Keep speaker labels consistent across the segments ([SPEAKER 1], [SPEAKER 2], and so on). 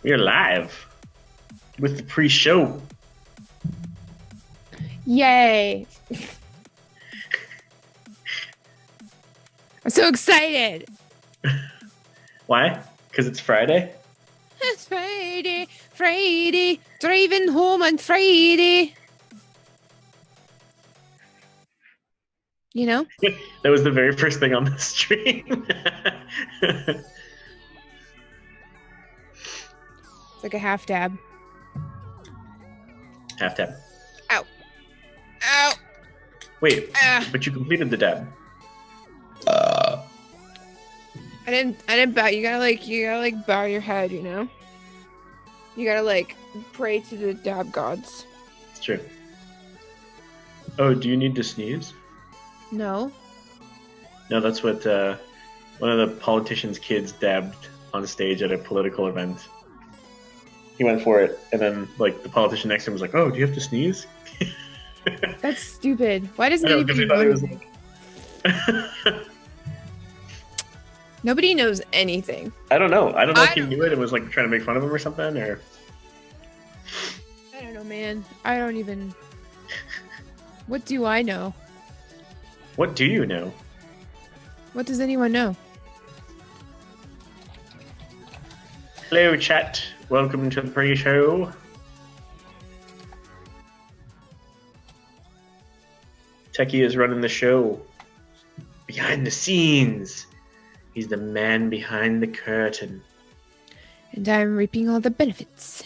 [SPEAKER 1] We are live with the pre-show.
[SPEAKER 2] Yay! I'm so excited.
[SPEAKER 1] Why? Because it's Friday?
[SPEAKER 2] It's Friday, driving home on Friday. You know?
[SPEAKER 1] That was the very first thing on the stream.
[SPEAKER 2] It's like a half dab.
[SPEAKER 1] Half dab.
[SPEAKER 2] Ow. Ow.
[SPEAKER 1] Wait, but you completed the dab.
[SPEAKER 2] I didn't bow. You gotta bow your head, you know? You gotta pray to the dab gods.
[SPEAKER 1] It's true. Oh, do you need to sneeze?
[SPEAKER 2] No.
[SPEAKER 1] No, that's what one of the politician's kids dabbed on stage at a political event. He went for it, and then the politician next to him was like, "Oh, do you have to sneeze?"
[SPEAKER 2] That's stupid. Why doesn't
[SPEAKER 1] I know, 'cause
[SPEAKER 2] anybody
[SPEAKER 1] he thought
[SPEAKER 2] know
[SPEAKER 1] it was
[SPEAKER 2] anything? Nobody knows anything.
[SPEAKER 1] I don't know if he knew it and was trying to make fun of him or something, or
[SPEAKER 2] I don't know, man. I don't even... What do I know?
[SPEAKER 1] what do you know?
[SPEAKER 2] What does anyone know?
[SPEAKER 1] Hello, chat. Welcome to the pre-show. Techie is running the show. Behind the scenes. He's the man behind the curtain.
[SPEAKER 2] And I'm reaping all the benefits.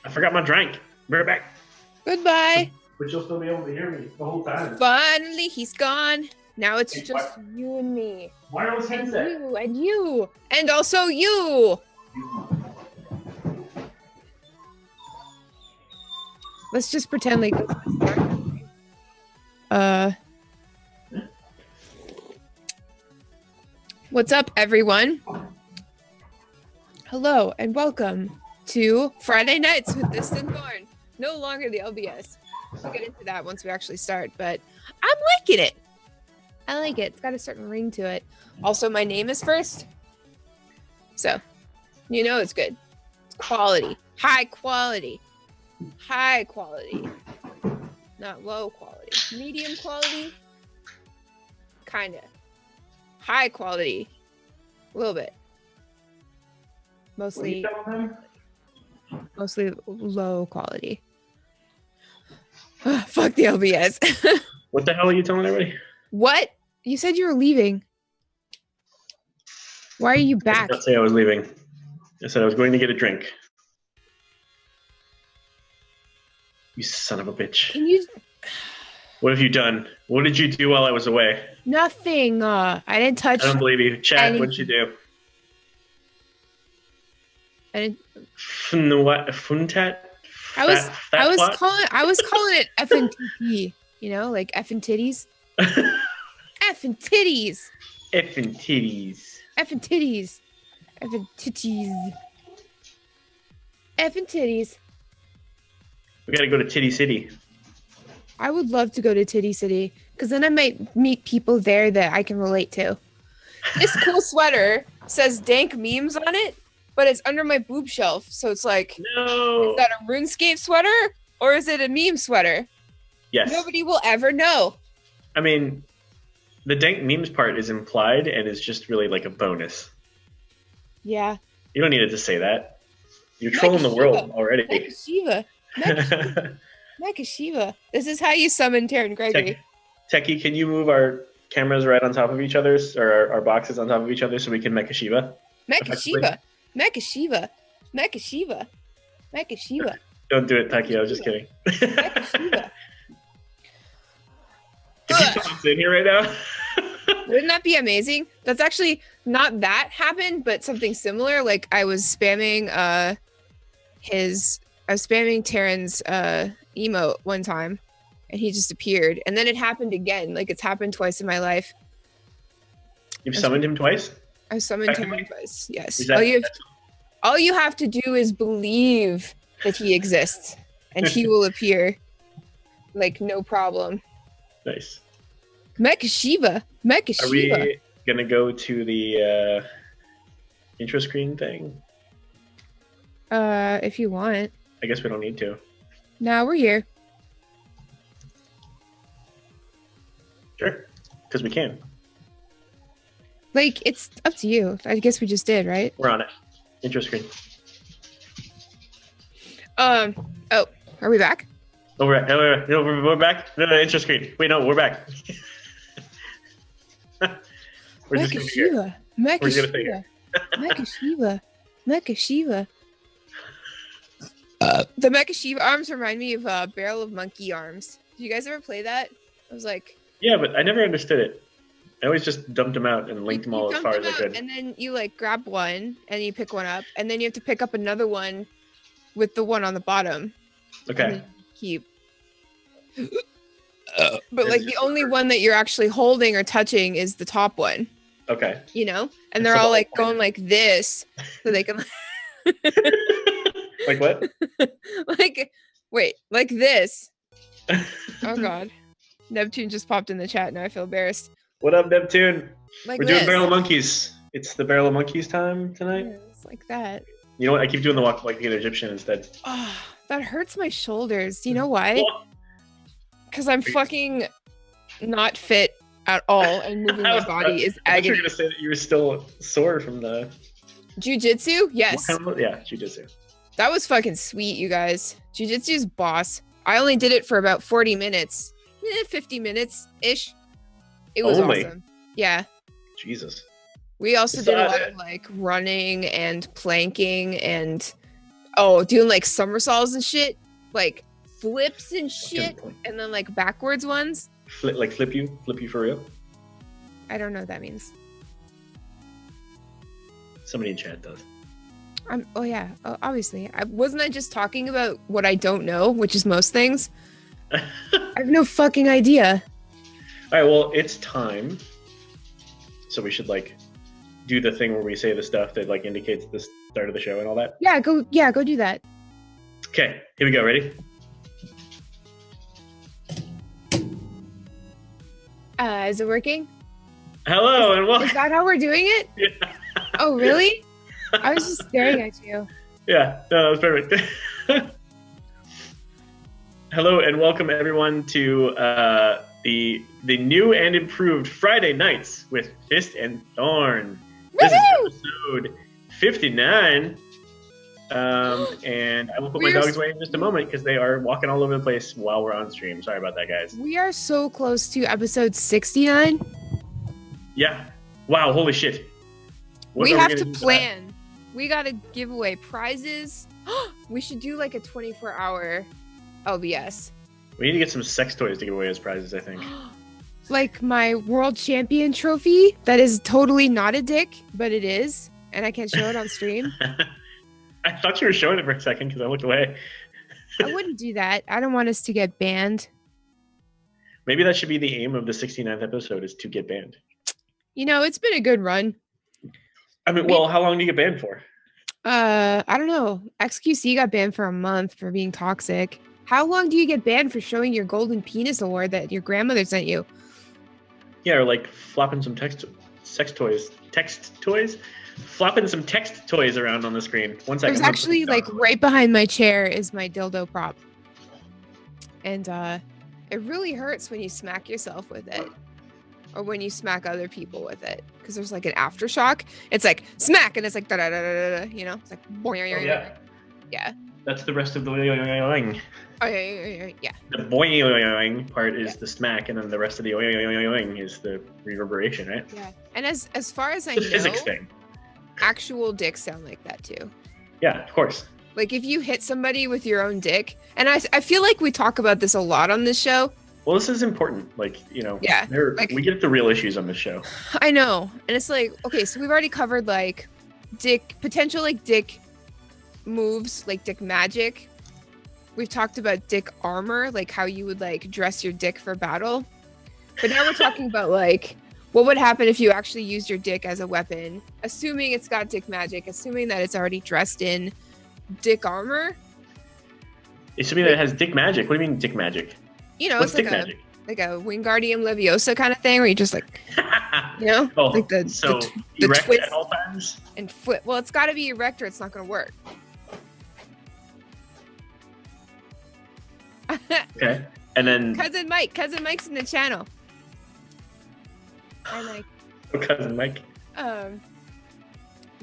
[SPEAKER 1] I forgot my drink. Be right back.
[SPEAKER 2] Goodbye.
[SPEAKER 1] But you'll still be able to hear me the whole time.
[SPEAKER 2] Finally, he's gone. Now it's
[SPEAKER 1] Hey,
[SPEAKER 2] just you and me.
[SPEAKER 1] Wireless
[SPEAKER 2] And
[SPEAKER 1] headset.
[SPEAKER 2] you, and you. And also you. Let's just pretend like this is the start. What's up, everyone? Hello and welcome to Friday Nights with Distant Thorn. No longer the LBS. We'll get into that once we actually start, but I'm liking it. I like it. It's got a certain ring to it. Also, my name is first. So, you know it's good. It's quality. High quality. High quality. Not low quality. Medium quality. Kinda. High quality. A little bit. Mostly low quality. Fuck the LBS.
[SPEAKER 1] What the hell are you telling everybody?
[SPEAKER 2] What? You said you were leaving. Why are you
[SPEAKER 1] I did
[SPEAKER 2] back?
[SPEAKER 1] not say I was leaving. I said I was going to get a drink. You son of a bitch.
[SPEAKER 2] Can you...
[SPEAKER 1] What have you done? What did you do while I was away?
[SPEAKER 2] Nothing. I didn't touch...
[SPEAKER 1] I don't believe you. Chat, what did you do?
[SPEAKER 2] I didn't...
[SPEAKER 1] What? Funtat?
[SPEAKER 2] I was calling it effing TP. You know, like effing titties. Effing titties.
[SPEAKER 1] Effing titties.
[SPEAKER 2] Effing titties. Effing titties. Effing titties.
[SPEAKER 1] We gotta go to Titty City.
[SPEAKER 2] I would love to go to Titty City because then I might meet people there that I can relate to. This cool sweater says dank memes on it, but it's under my boob shelf. So it's like,
[SPEAKER 1] No.
[SPEAKER 2] is that a RuneScape sweater or is it a meme sweater?
[SPEAKER 1] Yes.
[SPEAKER 2] Nobody will ever know.
[SPEAKER 1] I mean, the dank memes part is implied and is just really like a bonus.
[SPEAKER 2] Yeah.
[SPEAKER 1] You don't need it to say that. You're trolling the world already.
[SPEAKER 2] Makashiva. Makashiva. This is how you summon Taryn Gregory.
[SPEAKER 1] Techie, can you move our cameras right on top of each other's, or our boxes on top of each other so we can make a Shiva?
[SPEAKER 2] Makashiva. Makashiva. Makashiva. Makashiva.
[SPEAKER 1] Don't do it, Techie. I was just kidding.
[SPEAKER 2] Makashiva.
[SPEAKER 1] If you tell us in here right now.
[SPEAKER 2] Wouldn't that be amazing? That's actually not that happened, but something similar. Like I was spamming Taryn's emote one time and he just appeared. And then it happened again. Like it's happened twice in my life.
[SPEAKER 1] You've summoned him twice?
[SPEAKER 2] I summoned him twice. Yes.
[SPEAKER 1] Is that-
[SPEAKER 2] All you have to do is believe that he exists and he will appear. Like no problem.
[SPEAKER 1] Nice.
[SPEAKER 2] Mecha Shiva. Mecha
[SPEAKER 1] Are
[SPEAKER 2] Shiva.
[SPEAKER 1] gonna go to the intro screen thing?
[SPEAKER 2] If you want.
[SPEAKER 1] I guess we don't need to.
[SPEAKER 2] No, we're here.
[SPEAKER 1] Sure, because we can.
[SPEAKER 2] Like, it's up to you. I guess we just did, right?
[SPEAKER 1] We're on it. Intro screen.
[SPEAKER 2] Oh, are we back?
[SPEAKER 1] Oh, we're back. No, intro screen. Wait, no, we're back. We're just gonna be here. We're gonna stay here.
[SPEAKER 2] Mecha Shiva. The Mecha Shiva arms remind me of Barrel of Monkey arms. Did you guys ever play that? I was like,
[SPEAKER 1] yeah, but I never understood it. I always just dumped them out and linked them all as far as I could.
[SPEAKER 2] And then you like grab one and you pick one up, and then you have to pick up another one with the one on the bottom.
[SPEAKER 1] Okay.
[SPEAKER 2] Keep. But like the only one that you're actually holding or touching is the top one.
[SPEAKER 1] Okay.
[SPEAKER 2] You know? And they're all like going like this so they can
[SPEAKER 1] like what?
[SPEAKER 2] like this. Oh god. Neptune just popped in the chat. Now I feel embarrassed.
[SPEAKER 1] What up, Neptune?
[SPEAKER 2] Like
[SPEAKER 1] We're doing Barrel of Monkeys. It's the Barrel of Monkeys time tonight.
[SPEAKER 2] Yeah, it's like that.
[SPEAKER 1] You know what? I keep doing the walk like the Egyptian instead.
[SPEAKER 2] Oh, that hurts my shoulders. Do you know why? Because I'm fucking not fit at all, and moving my body is agony.
[SPEAKER 1] You're gonna say that you were still sore from the
[SPEAKER 2] jiu-jitsu? Yes.
[SPEAKER 1] Yeah, jiu-jitsu.
[SPEAKER 2] That was fucking sweet, you guys. Jiu-jitsu's boss. I only did it for about 40 minutes. 50 minutes ish. It was awesome. Yeah.
[SPEAKER 1] Jesus.
[SPEAKER 2] We also did a lot of like running and planking and doing like somersaults and shit, like flips and shit, and then like backwards ones.
[SPEAKER 1] Flip you for real?
[SPEAKER 2] I don't know what that means.
[SPEAKER 1] Somebody in chat does.
[SPEAKER 2] Obviously. Wasn't I just talking about what I don't know, which is most things? I have no fucking idea.
[SPEAKER 1] All right, well, it's time. So we should like do the thing where we say the stuff that like indicates the start of the show and all that.
[SPEAKER 2] Yeah, go do that.
[SPEAKER 1] Okay, here we go. Ready?
[SPEAKER 2] Is it working?
[SPEAKER 1] Hello and welcome.
[SPEAKER 2] Is that how we're doing it?
[SPEAKER 1] Yeah.
[SPEAKER 2] Oh, really? I was just staring at you.
[SPEAKER 1] Yeah, no, that was perfect. Hello and welcome everyone to the new and improved Friday Nights with Fist and Thorn. This is episode 59. And I will put my dogs away in just a moment because they are walking all over the place while we're on stream. Sorry about that, guys.
[SPEAKER 2] We are so close to episode 69.
[SPEAKER 1] Yeah. Wow, holy shit.
[SPEAKER 2] We have to plan. We got to give away prizes. We should do like a 24-hour LBS.
[SPEAKER 1] We need to get some sex toys to give away as prizes, I think.
[SPEAKER 2] Like my world champion trophy that is totally not a dick, but it is. And I can't show it on stream.
[SPEAKER 1] I thought you were showing it for a second because I looked away.
[SPEAKER 2] I wouldn't do that. I don't want us to get banned.
[SPEAKER 1] Maybe that should be the aim of the 69th episode, is to get banned.
[SPEAKER 2] You know, it's been a good run.
[SPEAKER 1] I mean, well, how long do you get banned for?
[SPEAKER 2] I don't know. XQC got banned for a month for being toxic. How long do you get banned for showing your golden penis award that your grandmother sent you?
[SPEAKER 1] Yeah, or like flopping some text toys? Flopping some text toys around on the screen. 1 second.
[SPEAKER 2] There's actually like right behind my chair is my dildo prop. And it really hurts when you smack yourself with it. Or when you smack other people with it. Because there's like an aftershock. It's like smack and it's like da da da da da, you know? It's like boing.
[SPEAKER 1] Oh, yeah.
[SPEAKER 2] Yeah.
[SPEAKER 1] That's the rest of the oing.
[SPEAKER 2] Oh yeah.
[SPEAKER 1] The boing part is the smack, and then the rest of the oing is the reverberation, right?
[SPEAKER 2] Yeah. And as far as I
[SPEAKER 1] the
[SPEAKER 2] know,
[SPEAKER 1] physics thing.
[SPEAKER 2] Actual dicks sound like that too.
[SPEAKER 1] Yeah, of course.
[SPEAKER 2] Like if you hit somebody with your own dick, and I feel like we talk about this a lot on this show.
[SPEAKER 1] Well, this is important. Like, you know,
[SPEAKER 2] yeah, like,
[SPEAKER 1] we get the real issues on this show.
[SPEAKER 2] I know. And it's like, okay, so we've already covered like potential like dick moves, like dick magic. We've talked about dick armor, like how you would like dress your dick for battle. But now we're talking about like what would happen if you actually used your dick as a weapon, assuming it's got dick magic, assuming that it's already dressed in dick armor.
[SPEAKER 1] Assuming that it has dick magic. What do you mean dick magic?
[SPEAKER 2] You know,
[SPEAKER 1] what's
[SPEAKER 2] it's like
[SPEAKER 1] dick magic?
[SPEAKER 2] Like a Wingardium Leviosa kind of thing, where you just like You know,
[SPEAKER 1] Oh,
[SPEAKER 2] like the
[SPEAKER 1] so
[SPEAKER 2] the
[SPEAKER 1] erect
[SPEAKER 2] twist
[SPEAKER 1] at all times?
[SPEAKER 2] and foot. Well, it's got to be erect or it's not going to work.
[SPEAKER 1] Okay. And then
[SPEAKER 2] Cousin Mike's in the channel. Hi, Mike.
[SPEAKER 1] cousin Mike.
[SPEAKER 2] What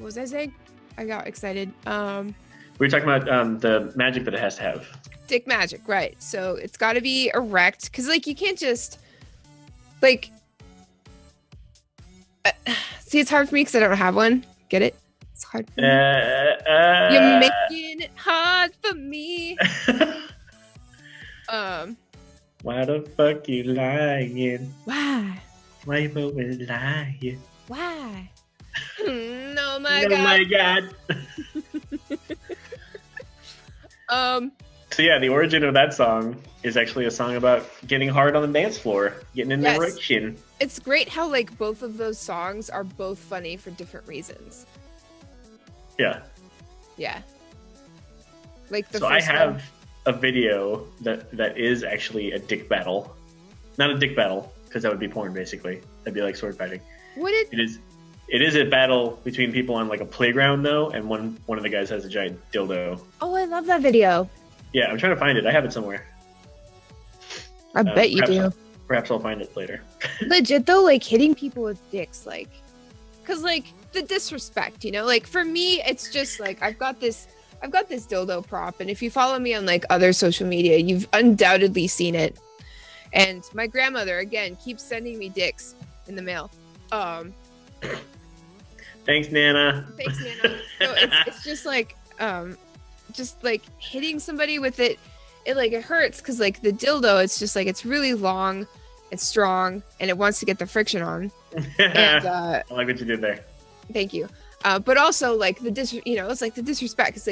[SPEAKER 2] was I saying? I got excited.
[SPEAKER 1] We were talking about the magic that it has to have.
[SPEAKER 2] Dick magic, right? So it's got to be erect, because like you can't just like. See, it's hard for me because I don't have one. Get it? It's hard for me. You're making it hard for me.
[SPEAKER 1] Why the fuck you lying?
[SPEAKER 2] Why?
[SPEAKER 1] Why you always lying?
[SPEAKER 2] Why? Oh my
[SPEAKER 1] Oh
[SPEAKER 2] god.
[SPEAKER 1] my god. So yeah, the origin of that song is actually a song about getting hard on the dance floor, getting an
[SPEAKER 2] Yes.
[SPEAKER 1] erection.
[SPEAKER 2] It's great how like both of those songs are both funny for different reasons.
[SPEAKER 1] Yeah.
[SPEAKER 2] Yeah. Like the
[SPEAKER 1] So I
[SPEAKER 2] first one.
[SPEAKER 1] have a video that is actually a dick battle. Not a dick battle, because that would be porn basically. That'd be like sword fighting.
[SPEAKER 2] What did
[SPEAKER 1] It is a battle between people on like a playground though, and one of the guys has a giant dildo.
[SPEAKER 2] Oh, I love that video.
[SPEAKER 1] Yeah, I'm trying to find it. I have it somewhere.
[SPEAKER 2] I bet you do.
[SPEAKER 1] Perhaps I'll find it later.
[SPEAKER 2] Legit though, like hitting people with dicks, like, cause like the disrespect, you know, like for me, it's just like I've got this dildo prop, and if you follow me on like other social media, you've undoubtedly seen it. And my grandmother again keeps sending me dicks in the mail.
[SPEAKER 1] Thanks, Nana.
[SPEAKER 2] Thanks, Nana. So it's just like hitting somebody with it. It like it hurts because like the dildo, it's just like it's really long, it's strong, and it wants to get the friction on. And
[SPEAKER 1] I like what you did there.
[SPEAKER 2] thank you. But also like it's like the disrespect. It's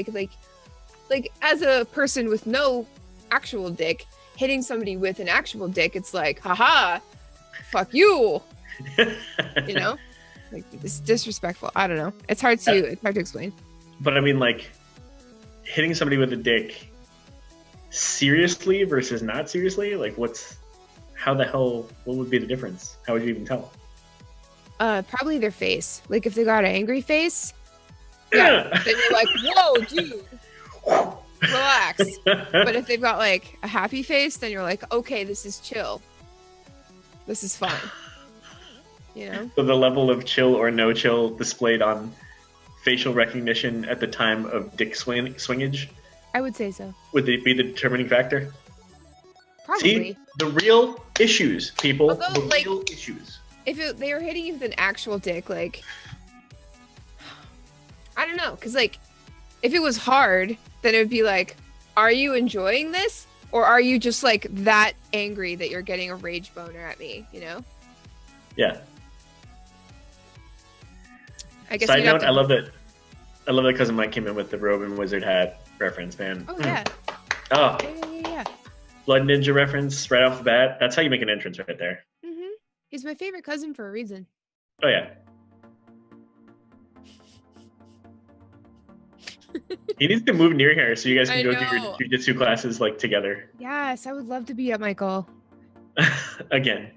[SPEAKER 2] like as a person with no actual dick hitting somebody with an actual dick, it's like haha, fuck you. You know, like it's disrespectful. I don't know. It's hard to explain.
[SPEAKER 1] But I mean, like, hitting somebody with a dick seriously versus not seriously, like what would be the difference? How would you even tell?
[SPEAKER 2] Probably their face. Like if they got an angry face, yeah, then you're like, whoa, dude, relax. But if they've got like a happy face, then you're like, okay, this is chill. This is fine. You know?
[SPEAKER 1] So the level of chill or no chill displayed on facial recognition at the time of dick swingage,
[SPEAKER 2] I would say so.
[SPEAKER 1] would it be the determining factor?
[SPEAKER 2] Probably.
[SPEAKER 1] See, the real issues, people.
[SPEAKER 2] Although,
[SPEAKER 1] the
[SPEAKER 2] like,
[SPEAKER 1] real issues.
[SPEAKER 2] If they were hitting you with an actual dick, like, I don't know, because like, if it was hard, then it would be like, are you enjoying this, or are you just like that angry that you're getting a rage boner at me? You know?
[SPEAKER 1] Yeah.
[SPEAKER 2] I guess.
[SPEAKER 1] Side note: I love that Cousin Mike came in with the robe and wizard hat reference, man.
[SPEAKER 2] Oh yeah.
[SPEAKER 1] Oh,
[SPEAKER 2] Yeah.
[SPEAKER 1] Blood Ninja reference right off the bat. That's how you make an entrance right there.
[SPEAKER 2] Mm-hmm. He's my favorite cousin for a reason.
[SPEAKER 1] Oh yeah. He needs to move near here so you guys can
[SPEAKER 2] I
[SPEAKER 1] go do
[SPEAKER 2] know.
[SPEAKER 1] your jujitsu classes like together.
[SPEAKER 2] Yes, I would love to be at Michael.
[SPEAKER 1] Again,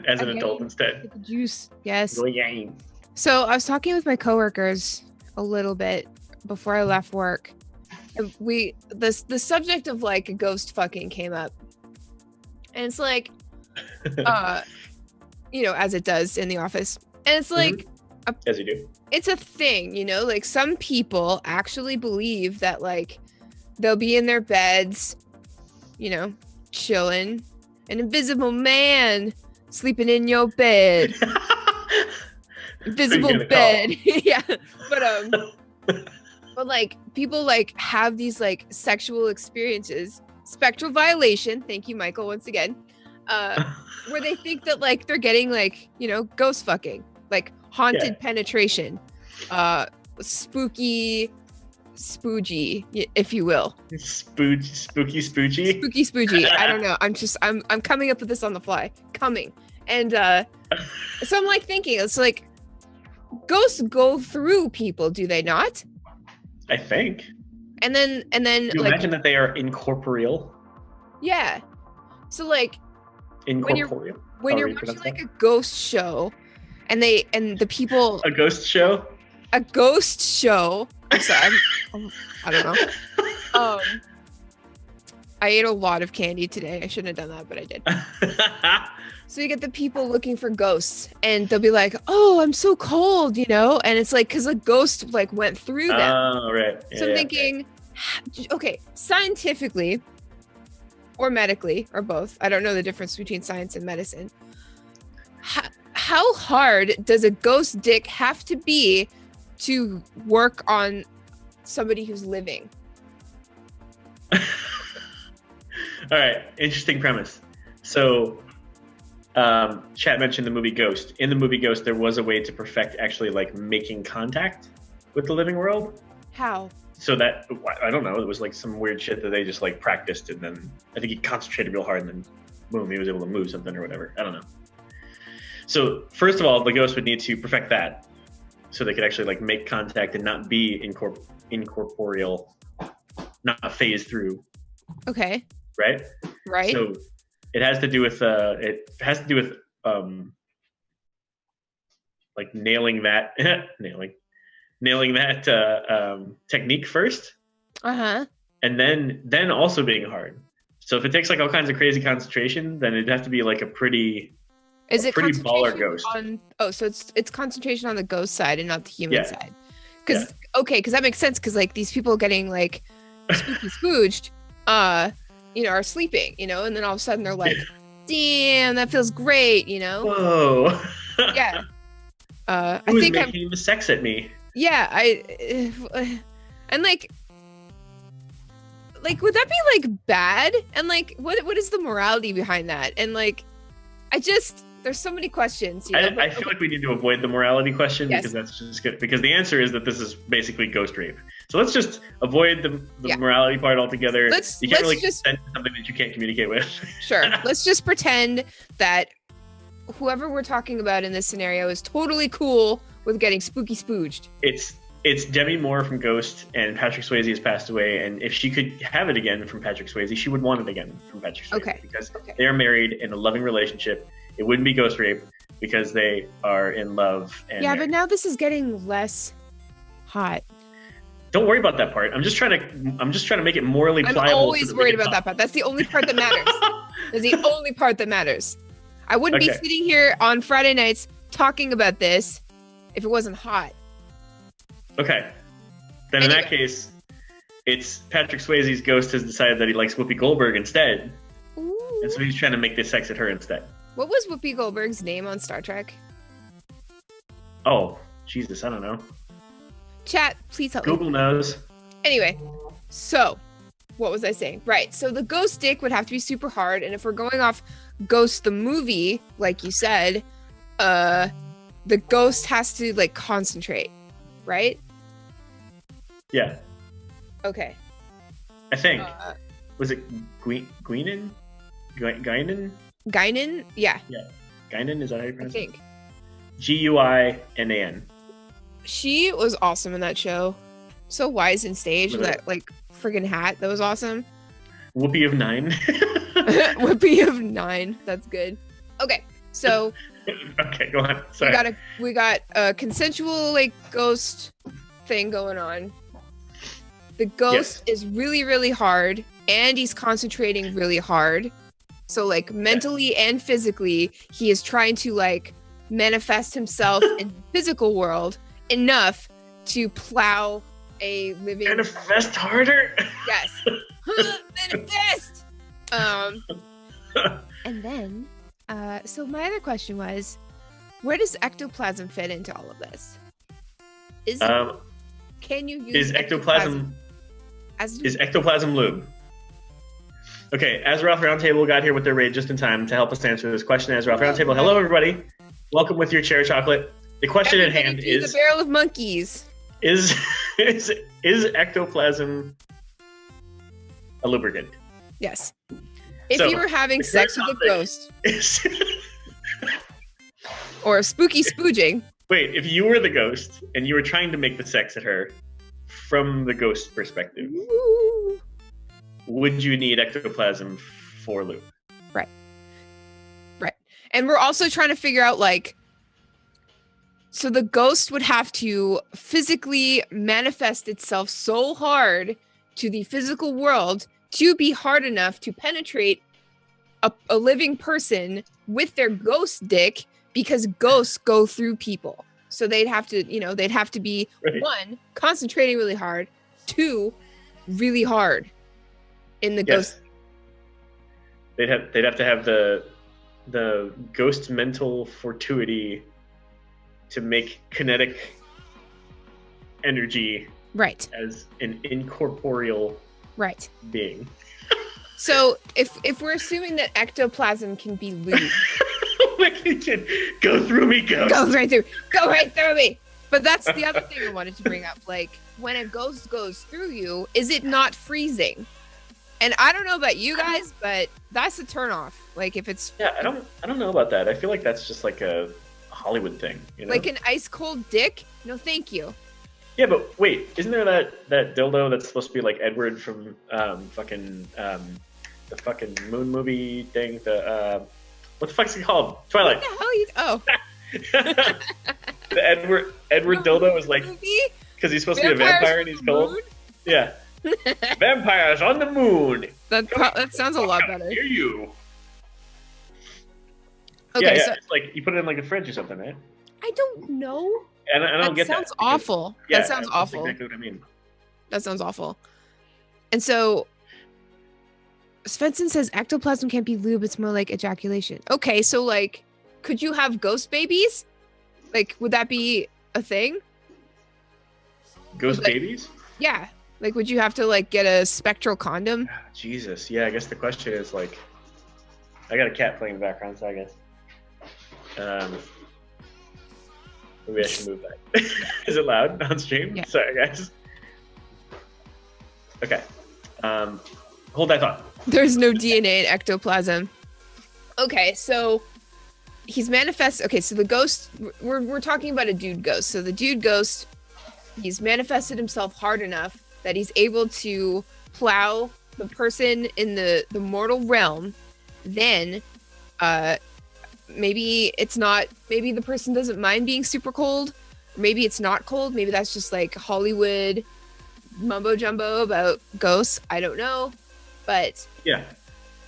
[SPEAKER 1] as an
[SPEAKER 2] Again.
[SPEAKER 1] adult instead.
[SPEAKER 2] Get the juice. Yes.
[SPEAKER 1] Go yang.
[SPEAKER 2] So I was talking with my coworkers a little bit before I left work. And the subject of like ghost fucking came up. And it's like you know, as it does in the office. And it's like
[SPEAKER 1] As you do.
[SPEAKER 2] it's a thing, you know, like some people actually believe that like they'll be in their beds, you know, chilling, an invisible man sleeping in your bed. Invisible
[SPEAKER 1] gonna
[SPEAKER 2] bed. Yeah. But like people like have these like sexual experiences, spectral violation, thank you Michael once again, where they think that like they're getting like, you know, ghost fucking, like haunted penetration, spooky spoogey, if you will.
[SPEAKER 1] Spooky spoochy.
[SPEAKER 2] Spooky spoogey. I don't know. I'm coming up with this on the fly. And so I'm like thinking, it's like ghosts go through people, do they not?
[SPEAKER 1] I think.
[SPEAKER 2] And then
[SPEAKER 1] You
[SPEAKER 2] like
[SPEAKER 1] imagine that they are incorporeal.
[SPEAKER 2] yeah. So like
[SPEAKER 1] Incorporeal.
[SPEAKER 2] when you're watching like a ghost show and the people,
[SPEAKER 1] A ghost show?
[SPEAKER 2] a ghost show. I'm sorry, I don't know. I ate a lot of candy today. I shouldn't have done that, but I did. So you get the people looking for ghosts, and they'll be like, "Oh, I'm so cold," you know, and it's like because a ghost like went through them.
[SPEAKER 1] Oh, right.
[SPEAKER 2] So I'm thinking, okay, scientifically or medically or both. I don't know the difference between science and medicine. How hard does a ghost dick have to be to work on somebody who's living?
[SPEAKER 1] All right, interesting premise. So, chat mentioned the movie Ghost. In the movie Ghost, there was a way to perfect actually like making contact with the living world.
[SPEAKER 2] How?
[SPEAKER 1] So that, I don't know, it was like some weird shit that they just like practiced, and then I think he concentrated real hard, and then boom, he was able to move something or whatever. I don't know. So first of all, the ghost would need to perfect that, so they could actually like make contact and not be incorporeal, not phase through.
[SPEAKER 2] Okay.
[SPEAKER 1] Right.
[SPEAKER 2] Right.
[SPEAKER 1] So it has to do with like nailing that technique first. And then also being hard. So if it takes like all kinds of crazy concentration, then it'd have to be like a pretty baller ghost.
[SPEAKER 2] So it's concentration on the ghost side and not the human side. Because that makes sense, because like these people getting like spooky spooged, are sleeping, and then all of a sudden they're like, damn, that feels great,
[SPEAKER 1] Whoa.
[SPEAKER 2] Yeah. I
[SPEAKER 1] Who's
[SPEAKER 2] think
[SPEAKER 1] making the sex at me?
[SPEAKER 2] Yeah, and like would that be like bad? And like what is the morality behind that? And like there's so many questions.
[SPEAKER 1] I feel like we need to avoid the morality question,
[SPEAKER 2] yes.
[SPEAKER 1] because that's just good. Because the answer is that this is basically ghost rape. So let's just avoid the morality part altogether. You can't really consent to something that you can't communicate with.
[SPEAKER 2] Sure. Let's just pretend that whoever we're talking about in this scenario is totally cool with getting spooky spooged.
[SPEAKER 1] It's Demi Moore from Ghost, and Patrick Swayze has passed away. And if she could have it again from Patrick Swayze, she would want it again from Patrick Swayze.
[SPEAKER 2] Okay.
[SPEAKER 1] Because they are married in a loving relationship. It wouldn't be ghost rape because they are in love. And
[SPEAKER 2] yeah, but now this is getting less hot.
[SPEAKER 1] Don't worry about that part. I'm just trying to make it morally pliable.
[SPEAKER 2] I'm always worried about that part. That's the only part that matters. That's the only part that matters. I wouldn't be sitting here on Friday nights talking about this if it wasn't hot.
[SPEAKER 1] Okay. Then in that case, it's Patrick Swayze's ghost has decided that he likes Whoopi Goldberg instead.
[SPEAKER 2] Ooh.
[SPEAKER 1] And so he's trying to make this sex at her instead.
[SPEAKER 2] What was Whoopi Goldberg's name on Star Trek?
[SPEAKER 1] Oh, Jesus, I don't know.
[SPEAKER 2] Chat, please help me.
[SPEAKER 1] Google knows.
[SPEAKER 2] Anyway, so what was I saying? Right, so the ghost dick would have to be super hard, and if we're going off Ghost the movie, like you said, the ghost has to like concentrate, right?
[SPEAKER 1] Yeah.
[SPEAKER 2] Okay.
[SPEAKER 1] I think. Was it Guinan? Guinan?
[SPEAKER 2] Guinan? Yeah.
[SPEAKER 1] Yeah. Guinan, is that how you pronounce it?
[SPEAKER 2] I think.
[SPEAKER 1] Guinan.
[SPEAKER 2] She was awesome in that show. So wise in stage with that like friggin' hat. That was awesome.
[SPEAKER 1] Whoopi of 9.
[SPEAKER 2] Whoopi of 9. That's good. Okay, so.
[SPEAKER 1] Okay, go on. Sorry.
[SPEAKER 2] We got a consensual like ghost thing going on. The ghost is really, really hard, and he's concentrating really hard. So like mentally and physically, he is trying to like manifest himself in the physical world enough to plow a living.
[SPEAKER 1] Manifest harder.
[SPEAKER 2] Yes. Manifest. And then, so my other question was, where does ectoplasm fit into all of this? Can you use ectoplasm? Is
[SPEAKER 1] ectoplasm lube? Okay, Azeroth Roundtable got here with their raid just in time to help us answer this question. Azeroth Roundtable, hello everybody. Welcome with your chair chocolate. The question at hand is
[SPEAKER 2] the barrel of monkeys.
[SPEAKER 1] Is ectoplasm a lubricant?
[SPEAKER 2] Yes. If you were having sex with a ghost or a spooky spooging.
[SPEAKER 1] Wait, if you were the ghost and you were trying to make the sex at her from the ghost perspective,
[SPEAKER 2] ooh,
[SPEAKER 1] would you need ectoplasm for lube?
[SPEAKER 2] Right. And we're also trying to figure out like So the ghost would have to physically manifest itself so hard to the physical world to be hard enough to penetrate a living person with their ghost dick, because ghosts go through people. So they'd have to, they'd have to be
[SPEAKER 1] Right.
[SPEAKER 2] 1, concentrating really hard, 2, really hard in the
[SPEAKER 1] Yes.
[SPEAKER 2] ghost.
[SPEAKER 1] They'd have to have the ghost mental fortuity to make kinetic energy
[SPEAKER 2] Right.
[SPEAKER 1] as an incorporeal
[SPEAKER 2] Right.
[SPEAKER 1] being.
[SPEAKER 2] So if we're assuming that ectoplasm can be lube,
[SPEAKER 1] Like you can go through me, ghost.
[SPEAKER 2] go right through me. But that's the other thing I wanted to bring up. Like, when a ghost goes through you, is it not freezing? And I don't know about you guys, but that's a turnoff. Like, if it's
[SPEAKER 1] Yeah, I don't know about that. I feel like that's just like a Hollywood thing, you know?
[SPEAKER 2] like an ice cold dick, no thank you.
[SPEAKER 1] Yeah, but wait, isn't there that dildo that's supposed to be like Edward from the fucking moon movie thing? The what the fuck's it called? Twilight.
[SPEAKER 2] What the hell you? Oh,
[SPEAKER 1] The Edward dildo is like,
[SPEAKER 2] movie?
[SPEAKER 1] because he's supposed to be a
[SPEAKER 2] Vampires
[SPEAKER 1] vampire and
[SPEAKER 2] from
[SPEAKER 1] he's
[SPEAKER 2] the
[SPEAKER 1] cold.
[SPEAKER 2] moon?
[SPEAKER 1] Yeah. Vampires on the moon.
[SPEAKER 2] That sounds a lot better.
[SPEAKER 1] Hear you.
[SPEAKER 2] Okay,
[SPEAKER 1] yeah.
[SPEAKER 2] so
[SPEAKER 1] It's like you put it in like a fridge or something, right?
[SPEAKER 2] I don't know.
[SPEAKER 1] And I don't
[SPEAKER 2] That
[SPEAKER 1] get that.
[SPEAKER 2] sounds awful.
[SPEAKER 1] Yeah,
[SPEAKER 2] That sounds
[SPEAKER 1] that's
[SPEAKER 2] awful.
[SPEAKER 1] exactly what I mean.
[SPEAKER 2] That sounds awful. And so Svensson says ectoplasm can't be lube, it's more like ejaculation. Okay, so like, could you have ghost babies? Like, would that be a thing?
[SPEAKER 1] Ghost
[SPEAKER 2] Like-
[SPEAKER 1] babies?
[SPEAKER 2] Yeah. Like, would you have to like get a spectral condom?
[SPEAKER 1] Ah, Jesus. Yeah, I guess the question is like, I got a cat playing in the background, so I guess. Maybe I should move that. Is it loud on stream?
[SPEAKER 2] Yeah.
[SPEAKER 1] Sorry, guys. Okay. Hold that thought.
[SPEAKER 2] There's no DNA in ectoplasm. Okay, so he's manifest. Okay, so the ghost. We're talking about a dude ghost. So the dude ghost, he's manifested himself hard enough that he's able to plow the person in the mortal realm. Then, maybe it's not. Maybe the person doesn't mind being super cold. Maybe it's not cold. Maybe that's just like Hollywood mumbo jumbo about ghosts. I don't know. But
[SPEAKER 1] Yeah.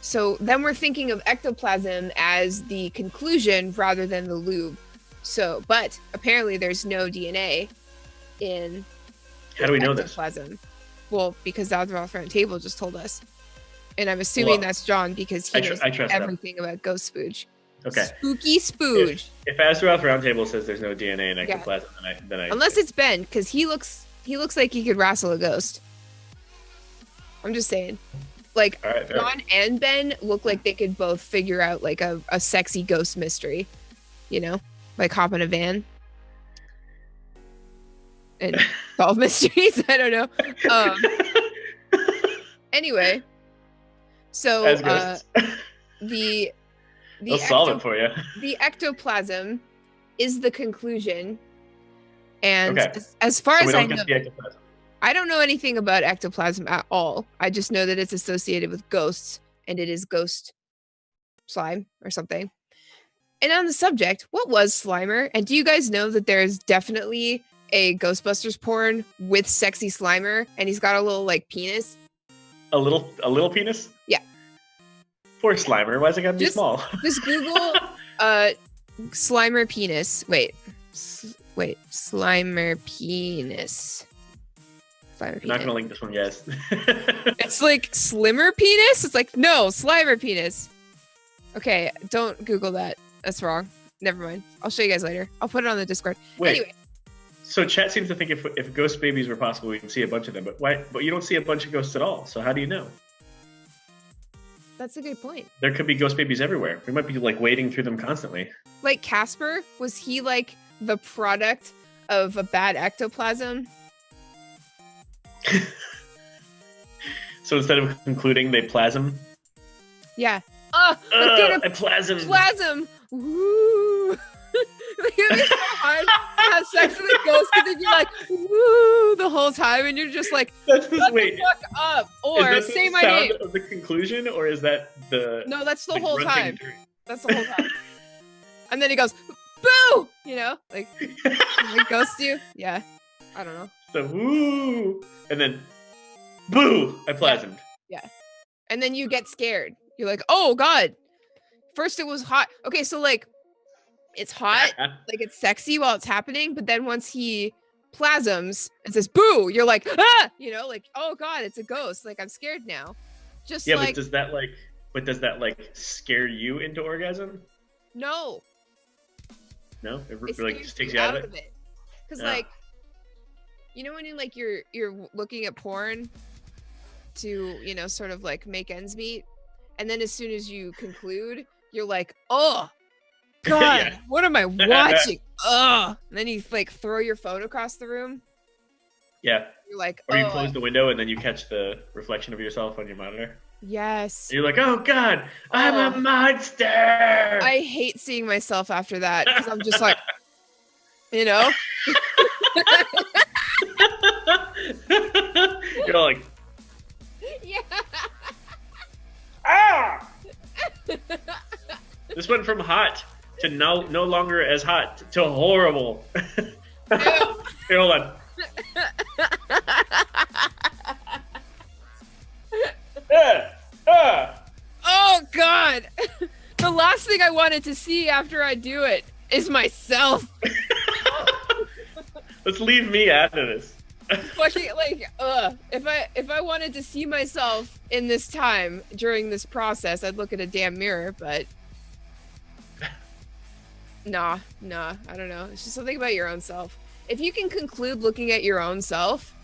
[SPEAKER 2] so then we're thinking of ectoplasm as the conclusion rather than the lube. So, but apparently there's no DNA in
[SPEAKER 1] How do we know this?
[SPEAKER 2] ectoplasm. Well, because the Ralph Round Table just told us. And I'm assuming
[SPEAKER 1] Well,
[SPEAKER 2] that's John because he knows
[SPEAKER 1] I trust them.
[SPEAKER 2] everything about ghost spooge.
[SPEAKER 1] Okay.
[SPEAKER 2] Spooky spooge.
[SPEAKER 1] If Azeroth Roundtable says there's no DNA in ectoplasm, then I
[SPEAKER 2] Unless it's Ben, because he looks like he could wrestle a ghost. I'm just saying. Like,
[SPEAKER 1] all right.
[SPEAKER 2] John and Ben look like they could both figure out like a sexy ghost mystery, like hop in a van and solve mysteries. I don't know. Anyway, so
[SPEAKER 1] As ghosts.
[SPEAKER 2] the
[SPEAKER 1] They'll solve it for you.
[SPEAKER 2] the ectoplasm is the conclusion, and
[SPEAKER 1] Okay.
[SPEAKER 2] as far
[SPEAKER 1] So we
[SPEAKER 2] as I
[SPEAKER 1] don't
[SPEAKER 2] know,
[SPEAKER 1] get the ectoplasm.
[SPEAKER 2] I don't know anything about ectoplasm at all. I just know that it's associated with ghosts and it is ghost slime or something. And on the subject, what was Slimer? And do you guys know that there's definitely a Ghostbusters porn with sexy Slimer and he's got a little like penis?
[SPEAKER 1] A little penis?
[SPEAKER 2] Yeah.
[SPEAKER 1] Poor Slimer. Why's it gotta be
[SPEAKER 2] Just-
[SPEAKER 1] small?
[SPEAKER 2] Just Google Slimer penis. Wait, Slimer penis. Slimer
[SPEAKER 1] I'm not
[SPEAKER 2] penis.
[SPEAKER 1] gonna link this one, guys.
[SPEAKER 2] It's like slimmer penis? It's like, no, Slimer penis. Okay, don't Google that. That's wrong. Never mind. I'll show you guys later. I'll put it on the Discord.
[SPEAKER 1] Wait.
[SPEAKER 2] Anyway,
[SPEAKER 1] So chat seems to think if ghost babies were possible, we can see a bunch of them. But why? But you don't see a bunch of ghosts at all. So how do you know?
[SPEAKER 2] that's a good point.
[SPEAKER 1] There could be ghost babies everywhere. We might be like wading through them constantly.
[SPEAKER 2] Like Casper, was he like the product of a bad ectoplasm?
[SPEAKER 1] So instead of concluding, they plasm.
[SPEAKER 2] Yeah. Oh, let's get
[SPEAKER 1] I
[SPEAKER 2] a
[SPEAKER 1] plasm.
[SPEAKER 2] plasm. Woo. Like, it'd be so hard to have sex with a ghost because you're like, woo, the whole time, and you're just like,
[SPEAKER 1] That's the,
[SPEAKER 2] shut
[SPEAKER 1] wait.
[SPEAKER 2] the fuck up, or
[SPEAKER 1] Is that
[SPEAKER 2] say
[SPEAKER 1] the
[SPEAKER 2] my
[SPEAKER 1] sound
[SPEAKER 2] name.
[SPEAKER 1] of the conclusion, or is that the
[SPEAKER 2] No, that's the
[SPEAKER 1] like,
[SPEAKER 2] whole
[SPEAKER 1] grunting
[SPEAKER 2] time.
[SPEAKER 1] during-
[SPEAKER 2] That's the whole time. And then he goes, boo, you know, like ghost you. Yeah, I don't know.
[SPEAKER 1] So woo, and then boo, I plasmed.
[SPEAKER 2] Yeah, and then you get scared. You're like, oh god. First it was hot. Okay, so like it's hot, like it's sexy while it's happening, but then once he plasms and says boo, you're like, ah, you know, like, oh god, it's a ghost. Like I'm scared now. Just
[SPEAKER 1] yeah,
[SPEAKER 2] like,
[SPEAKER 1] but does that like scare you into orgasm?
[SPEAKER 2] No.
[SPEAKER 1] No, it
[SPEAKER 2] It
[SPEAKER 1] like
[SPEAKER 2] scares
[SPEAKER 1] just takes
[SPEAKER 2] you
[SPEAKER 1] you out of it.
[SPEAKER 2] Because
[SPEAKER 1] Yeah.
[SPEAKER 2] like, you know when you like you're looking at porn to, you know, sort of like make ends meet, and then as soon as you conclude, you're like, oh god,
[SPEAKER 1] Yeah.
[SPEAKER 2] what am I watching? Ugh. And then you like throw your phone across the room.
[SPEAKER 1] Yeah.
[SPEAKER 2] You're like,
[SPEAKER 1] Or you
[SPEAKER 2] oh,
[SPEAKER 1] close the window and then you catch the reflection of yourself on your monitor.
[SPEAKER 2] yes.
[SPEAKER 1] And you're like, oh god, I'm
[SPEAKER 2] Oh.
[SPEAKER 1] a monster.
[SPEAKER 2] I hate seeing myself after that because I'm just like, you know.
[SPEAKER 1] You're like,
[SPEAKER 2] Yeah.
[SPEAKER 1] ah! This went from hot to no longer as hot to horrible. Here, hold on.
[SPEAKER 2] Oh god. The last thing I wanted to see after I do it is myself.
[SPEAKER 1] Let's leave me out of this.
[SPEAKER 2] Fucking like, if I wanted to see myself in this time during this process, I'd look at a damn mirror, but nah, I don't know. It's just something about your own self. If you can conclude looking at your own self,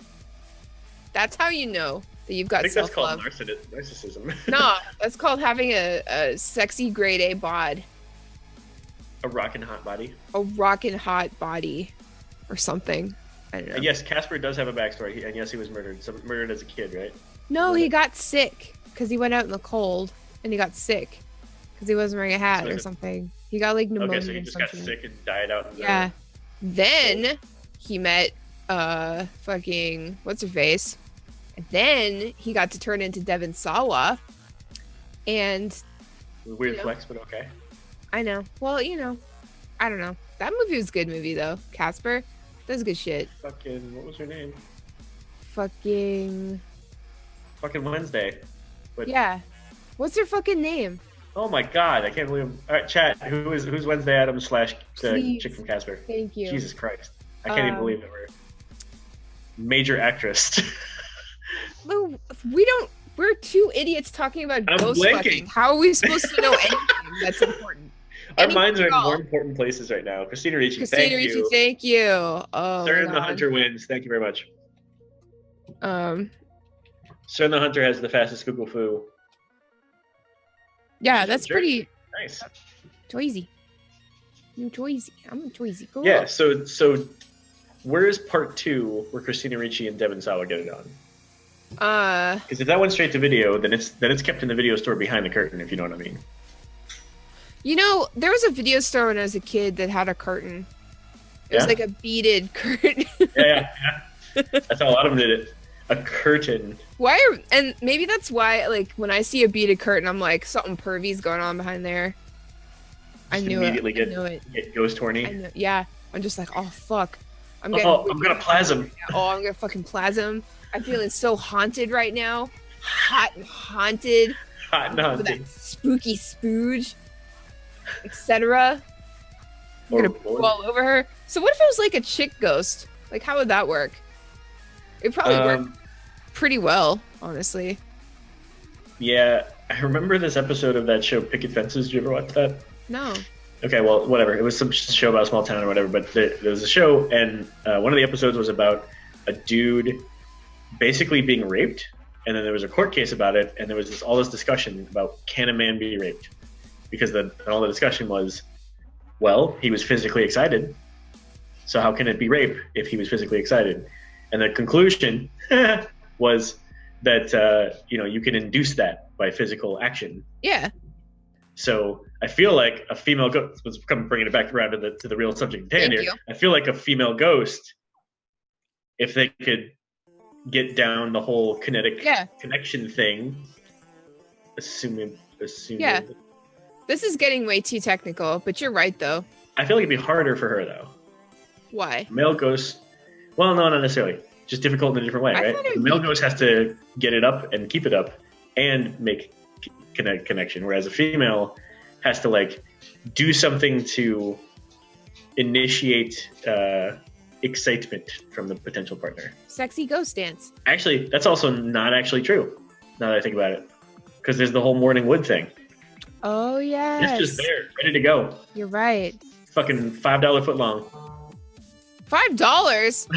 [SPEAKER 2] that's how you know that you've got
[SPEAKER 1] I think that's
[SPEAKER 2] self-love.
[SPEAKER 1] called narcissism.
[SPEAKER 2] No, that's called having a sexy grade A bod.
[SPEAKER 1] A rockin' hot body.
[SPEAKER 2] A rockin' hot body or something. I don't know.
[SPEAKER 1] And yes, Casper does have a backstory, and yes, he was murdered. Murdered as a kid, right?
[SPEAKER 2] No, he got sick because he went out in the cold and he got sick because he wasn't wearing a hat
[SPEAKER 1] So
[SPEAKER 2] or
[SPEAKER 1] is it-
[SPEAKER 2] something. He got like pneumonia
[SPEAKER 1] Okay, so he
[SPEAKER 2] or
[SPEAKER 1] just got
[SPEAKER 2] something.
[SPEAKER 1] sick and died out. In the
[SPEAKER 2] Yeah. Then he met fucking what's her face, and then he got to turn into Devon Sawa, and
[SPEAKER 1] Weird
[SPEAKER 2] you know.
[SPEAKER 1] flex, but okay.
[SPEAKER 2] I know. Well, you know, I don't know. That movie was a good movie though. Casper, that's good shit.
[SPEAKER 1] Fucking, what was her name?
[SPEAKER 2] Fucking
[SPEAKER 1] Fucking Wednesday. But,
[SPEAKER 2] yeah. What's her fucking name?
[SPEAKER 1] oh my god, I can't believe. All right, chat. Who's Wednesday Adams / the
[SPEAKER 2] Please.
[SPEAKER 1] chick from Casper?
[SPEAKER 2] Thank you.
[SPEAKER 1] Jesus Christ, I can't even believe that we're major actress.
[SPEAKER 2] Well, we don't. We're two idiots talking about
[SPEAKER 1] I'm
[SPEAKER 2] ghost
[SPEAKER 1] blanking.
[SPEAKER 2] fucking. How are we supposed to know anything that's important?
[SPEAKER 1] Our
[SPEAKER 2] Anything
[SPEAKER 1] minds are in
[SPEAKER 2] at all.
[SPEAKER 1] more important places right now. Christina Ricci,
[SPEAKER 2] Christina
[SPEAKER 1] thank
[SPEAKER 2] Ricci,
[SPEAKER 1] you.
[SPEAKER 2] thank you. Oh,
[SPEAKER 1] Sir
[SPEAKER 2] my
[SPEAKER 1] and the
[SPEAKER 2] God.
[SPEAKER 1] Hunter wins. Thank you very much.
[SPEAKER 2] Yeah,
[SPEAKER 1] Sir and the Hunter has the fastest Google foo.
[SPEAKER 2] that's
[SPEAKER 1] Sure.
[SPEAKER 2] pretty
[SPEAKER 1] Nice.
[SPEAKER 2] choicy. I'm choicy. I'm a choicy girl.
[SPEAKER 1] Yeah. So where is part 2 where Christina Ricci and Devon Sawa get it on? Because if that went straight to video, then it's kept in the video store behind the curtain. If you know what I mean.
[SPEAKER 2] You know, there was a video store when I was a kid that had a curtain. It was
[SPEAKER 1] Yeah?
[SPEAKER 2] like a beaded curtain.
[SPEAKER 1] Yeah. That's how a lot of them did it. A curtain.
[SPEAKER 2] And maybe that's why, like, when I see a beaded curtain, I'm like, something pervy's going on behind there. I
[SPEAKER 1] Just
[SPEAKER 2] knew it.
[SPEAKER 1] immediately
[SPEAKER 2] I knew it.
[SPEAKER 1] Get ghost horny.
[SPEAKER 2] I know. Yeah. I'm just like, oh fuck. I'm
[SPEAKER 1] Oh, I'm gonna plasm.
[SPEAKER 2] Oh, I'm gonna fucking plasm. I'm feeling so haunted right now. Hot and haunted.
[SPEAKER 1] Hot and
[SPEAKER 2] With
[SPEAKER 1] haunting.
[SPEAKER 2] that spooky spooge, etc. I'm
[SPEAKER 1] Or
[SPEAKER 2] gonna poo all over her. So what if it was like a chick ghost? Like, how would that work? It probably worked pretty well, honestly.
[SPEAKER 1] Yeah, I remember this episode of that show Picket Fences. Did you ever watch that?
[SPEAKER 2] No.
[SPEAKER 1] Okay, well, whatever. It was some show about a small town or whatever, but there was a show, and one of the episodes was about a dude basically being raped, and then there was a court case about it, and there was all this discussion about, can a man be raped? Because all the discussion was, well, he was physically excited, so how can it be rape if he was physically excited? And the conclusion was that you can induce that by physical action.
[SPEAKER 2] Yeah.
[SPEAKER 1] So I feel like a female ghost was bringing it back around to the real subject at hand
[SPEAKER 2] Thank
[SPEAKER 1] here.
[SPEAKER 2] you.
[SPEAKER 1] I feel like a female ghost, if they could get down the whole kinetic connection thing, assuming
[SPEAKER 2] Yeah. This is getting way too technical, but you're right though.
[SPEAKER 1] I feel like it'd be harder for her though.
[SPEAKER 2] Why?
[SPEAKER 1] Male ghost. Well, no, not necessarily. Just difficult in a different way, right? The male ghost has to get it up and keep it up, and make connection, whereas a female has to like do something to initiate excitement from the potential partner.
[SPEAKER 2] Sexy ghost dance.
[SPEAKER 1] Actually, that's also not actually true. Now that I think about it, because there's the whole morning wood thing.
[SPEAKER 2] Oh yeah.
[SPEAKER 1] It's just there, ready to go.
[SPEAKER 2] You're right.
[SPEAKER 1] Fucking $5 foot long.
[SPEAKER 2] $5?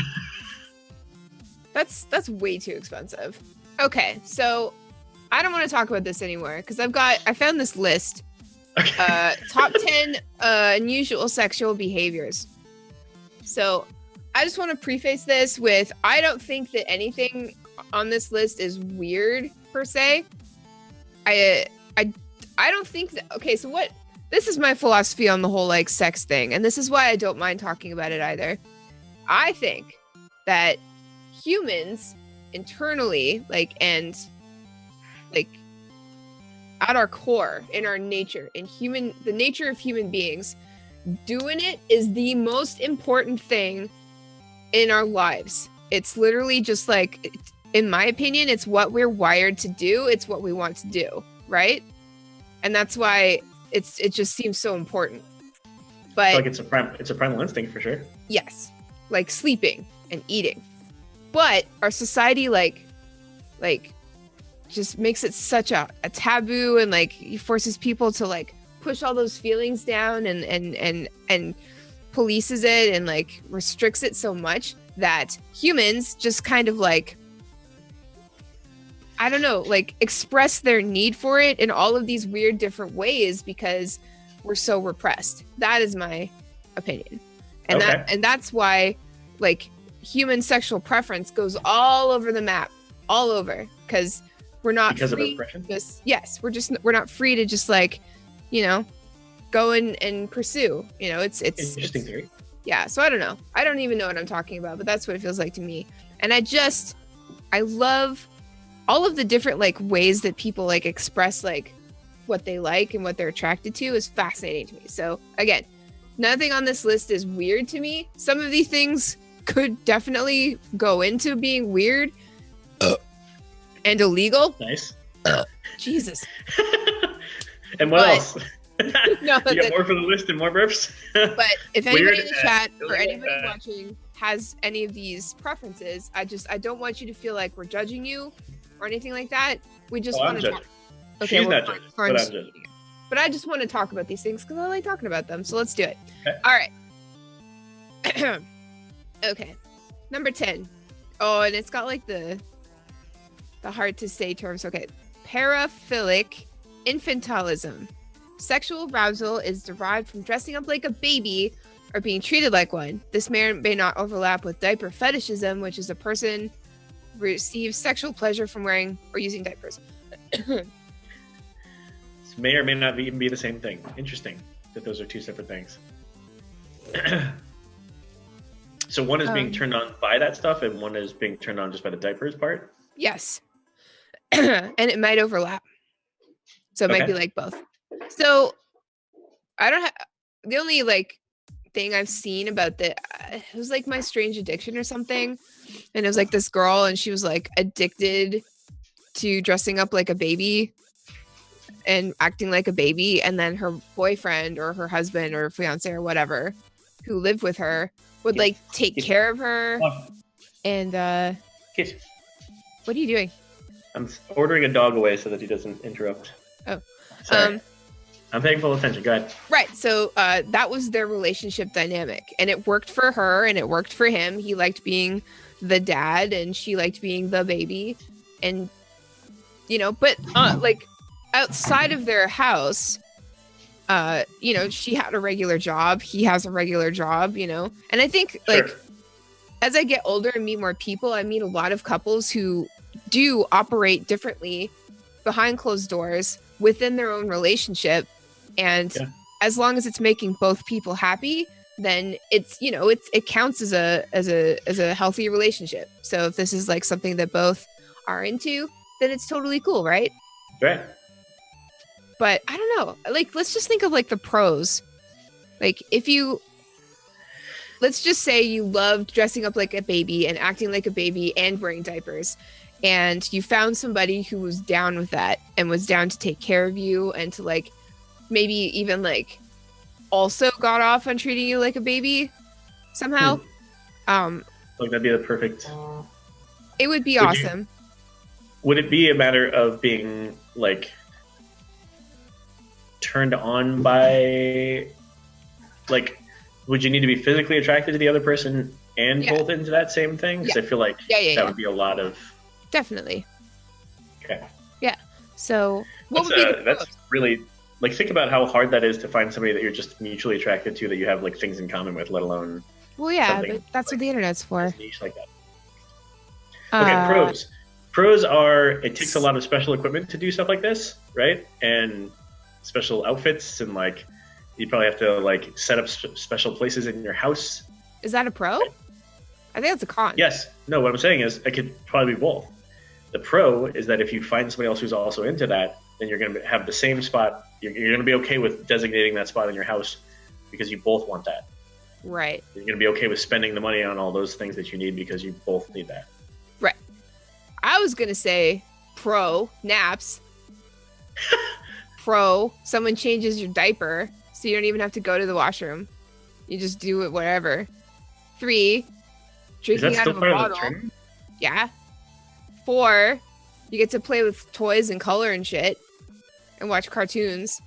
[SPEAKER 2] That's way too expensive. Okay, so I don't want to talk about this anymore because I found this list.
[SPEAKER 1] Okay.
[SPEAKER 2] Top 10 unusual sexual behaviors. So I just want to preface this with I don't think that anything on this list is weird per se. I don't think that. Okay, so what? This is my philosophy on the whole like sex thing, and this is why I don't mind talking about it either. I think that humans internally, at our core, in our nature, the nature of human beings, doing it is the most important thing in our lives. It's literally just like, in my opinion, it's what we're wired to do. It's what we want to do, right? And that's why it just seems so important. But
[SPEAKER 1] like it's a primal instinct for sure.
[SPEAKER 2] Yes, like sleeping and eating. But our society like just makes it such a taboo, and like forces people to like push all those feelings down and polices it and like restricts it so much that humans just kind of like, I don't know, like express their need for it in all of these weird different ways because we're so repressed. That is my opinion. And
[SPEAKER 1] okay.
[SPEAKER 2] that's why like human sexual preference goes all over the map, all over, because we're not
[SPEAKER 1] because
[SPEAKER 2] free
[SPEAKER 1] of oppression.
[SPEAKER 2] We're not free to just like, go and pursue. It's
[SPEAKER 1] Interesting theory.
[SPEAKER 2] Yeah, so I don't know. I don't even know what I'm talking about, but that's what it feels like to me. And I love all of the different like ways that people like express like what they like and what they're attracted to is fascinating to me. So again, nothing on this list is weird to me. Some of these things could definitely go into being weird and illegal.
[SPEAKER 1] Nice.
[SPEAKER 2] Jesus.
[SPEAKER 1] And what else?
[SPEAKER 2] No,
[SPEAKER 1] you got more for the list and more burps?
[SPEAKER 2] But if anybody in the chat or
[SPEAKER 1] illegal,
[SPEAKER 2] anybody watching has any of these preferences, I don't want you to feel like we're judging you or anything like that. We just want to talk.
[SPEAKER 1] Okay, she's not judging, but I'm judging.
[SPEAKER 2] But I just want to talk about these things because I like talking about them. So let's do it.
[SPEAKER 1] Okay.
[SPEAKER 2] All right. Okay. Number 10. Oh, and it's got like the hard to say terms. Okay. Paraphilic infantilism. Sexual arousal is derived from dressing up like a baby or being treated like one. This may or may not overlap with diaper fetishism, which is a person receives sexual pleasure from wearing or using diapers.
[SPEAKER 1] This may or may not even be the same thing. Interesting that those are two separate things. So one is being turned on by that stuff, and one is being turned on just by the diapers part?
[SPEAKER 2] Yes. And it might overlap. So it might be like both. So I don't have the only like thing I've seen about it was like My Strange Addiction or something. And it was like this girl and she was like addicted to dressing up like a baby and acting like a baby. And then her boyfriend or her husband or fiance or whatever who lived with her would like take care of her. And
[SPEAKER 1] Kiss.
[SPEAKER 2] What are you doing?
[SPEAKER 1] I'm ordering a dog away so that he doesn't interrupt.
[SPEAKER 2] Oh.
[SPEAKER 1] Sorry. I'm paying full attention. Go ahead.
[SPEAKER 2] Right. So that was their relationship dynamic. And it worked for her and it worked for him. He liked being the dad and she liked being the baby. And, but like outside of their house, she had a regular job. He has a regular job, And I think like as I get older and meet more people, I meet a lot of couples who do operate differently behind closed doors within their own relationship. And as long as it's making both people happy, then it's, it counts as a healthy relationship. So if this is like something that both are into, then it's totally cool, right?
[SPEAKER 1] Right.
[SPEAKER 2] But I don't know. Like, let's just think of like the pros. Like let's just say you loved dressing up like a baby and acting like a baby and wearing diapers, and you found somebody who was down with that and was down to take care of you and to like maybe even like also got off on treating you like a baby somehow.
[SPEAKER 1] Like that'd be the perfect.
[SPEAKER 2] It would be awesome.
[SPEAKER 1] Would it be a matter of being like turned on by, like, would you need to be physically attracted to the other person and both into that same thing? Because I feel like that would be a lot of.
[SPEAKER 2] Definitely.
[SPEAKER 1] Okay.
[SPEAKER 2] Yeah. So what would be the
[SPEAKER 1] that's really, like, think about how hard that is to find somebody that you're just mutually attracted to, that you have like things in common with, let alone.
[SPEAKER 2] Well, yeah, but that's like, what the internet's for.
[SPEAKER 1] Niche like that. Okay, pros. Pros are, it takes a lot of special equipment to do stuff like this, right? And special outfits, and like you probably have to like set up special places in your house.
[SPEAKER 2] Is that a pro? Right? I think that's a con.
[SPEAKER 1] Yes. No, what I'm saying is it could probably be both. The pro is that if you find somebody else who's also into that, then you're going to have the same spot. You're going to be okay with designating that spot in your house because you both want that.
[SPEAKER 2] Right.
[SPEAKER 1] You're going to be okay with spending the money on all those things that you need because you both need that.
[SPEAKER 2] Right. I was going to say pro, naps. Pro, someone changes your diaper so you don't even have to go to the washroom. You just do it wherever. 3, drinking out of a bottle. Yeah. 4, you get to play with toys and color and shit and watch cartoons.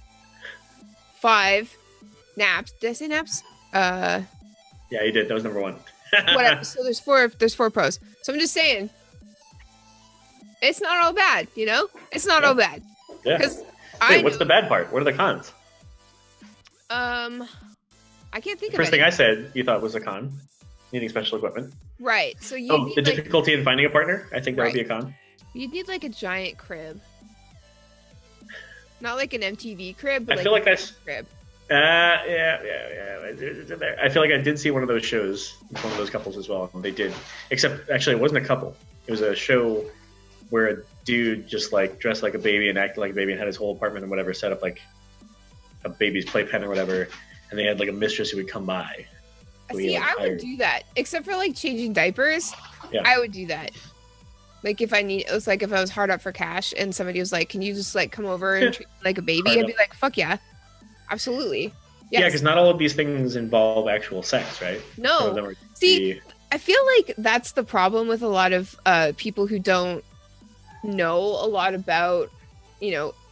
[SPEAKER 2] 5, naps. Did I say naps?
[SPEAKER 1] Yeah, you did. That was number 1.
[SPEAKER 2] Whatever. So there's four pros. So I'm just saying, it's not all bad, you know? It's not all bad.
[SPEAKER 1] Yeah. Wait, what's the bad part? What are the cons?
[SPEAKER 2] I can't think of it.
[SPEAKER 1] First thing I said you thought was a con, needing special equipment.
[SPEAKER 2] Right. So you need
[SPEAKER 1] the difficulty in finding a partner. I think that would be a con.
[SPEAKER 2] You'd need like a giant crib, not like an MTV crib, but
[SPEAKER 1] I feel like that's
[SPEAKER 2] crib.
[SPEAKER 1] Yeah. I feel like I did see one of those shows, one of those couples as well. They did, except actually it wasn't a couple. It was a show where a dude just like dressed like a baby and acted like a baby and had his whole apartment and whatever set up like a baby's playpen or whatever, and they had like a mistress who would come by.
[SPEAKER 2] See, I would do that, except for like changing diapers. Yeah. I would do that. Like if it was like if I was hard up for cash and somebody was like, "Can you just like come over and treat me like a baby?" I'd be like, "Fuck yeah, absolutely." Yes.
[SPEAKER 1] Yeah, because not all of these things involve actual sex, right?
[SPEAKER 2] No. See, I feel like that's the problem with a lot of people who don't know a lot about,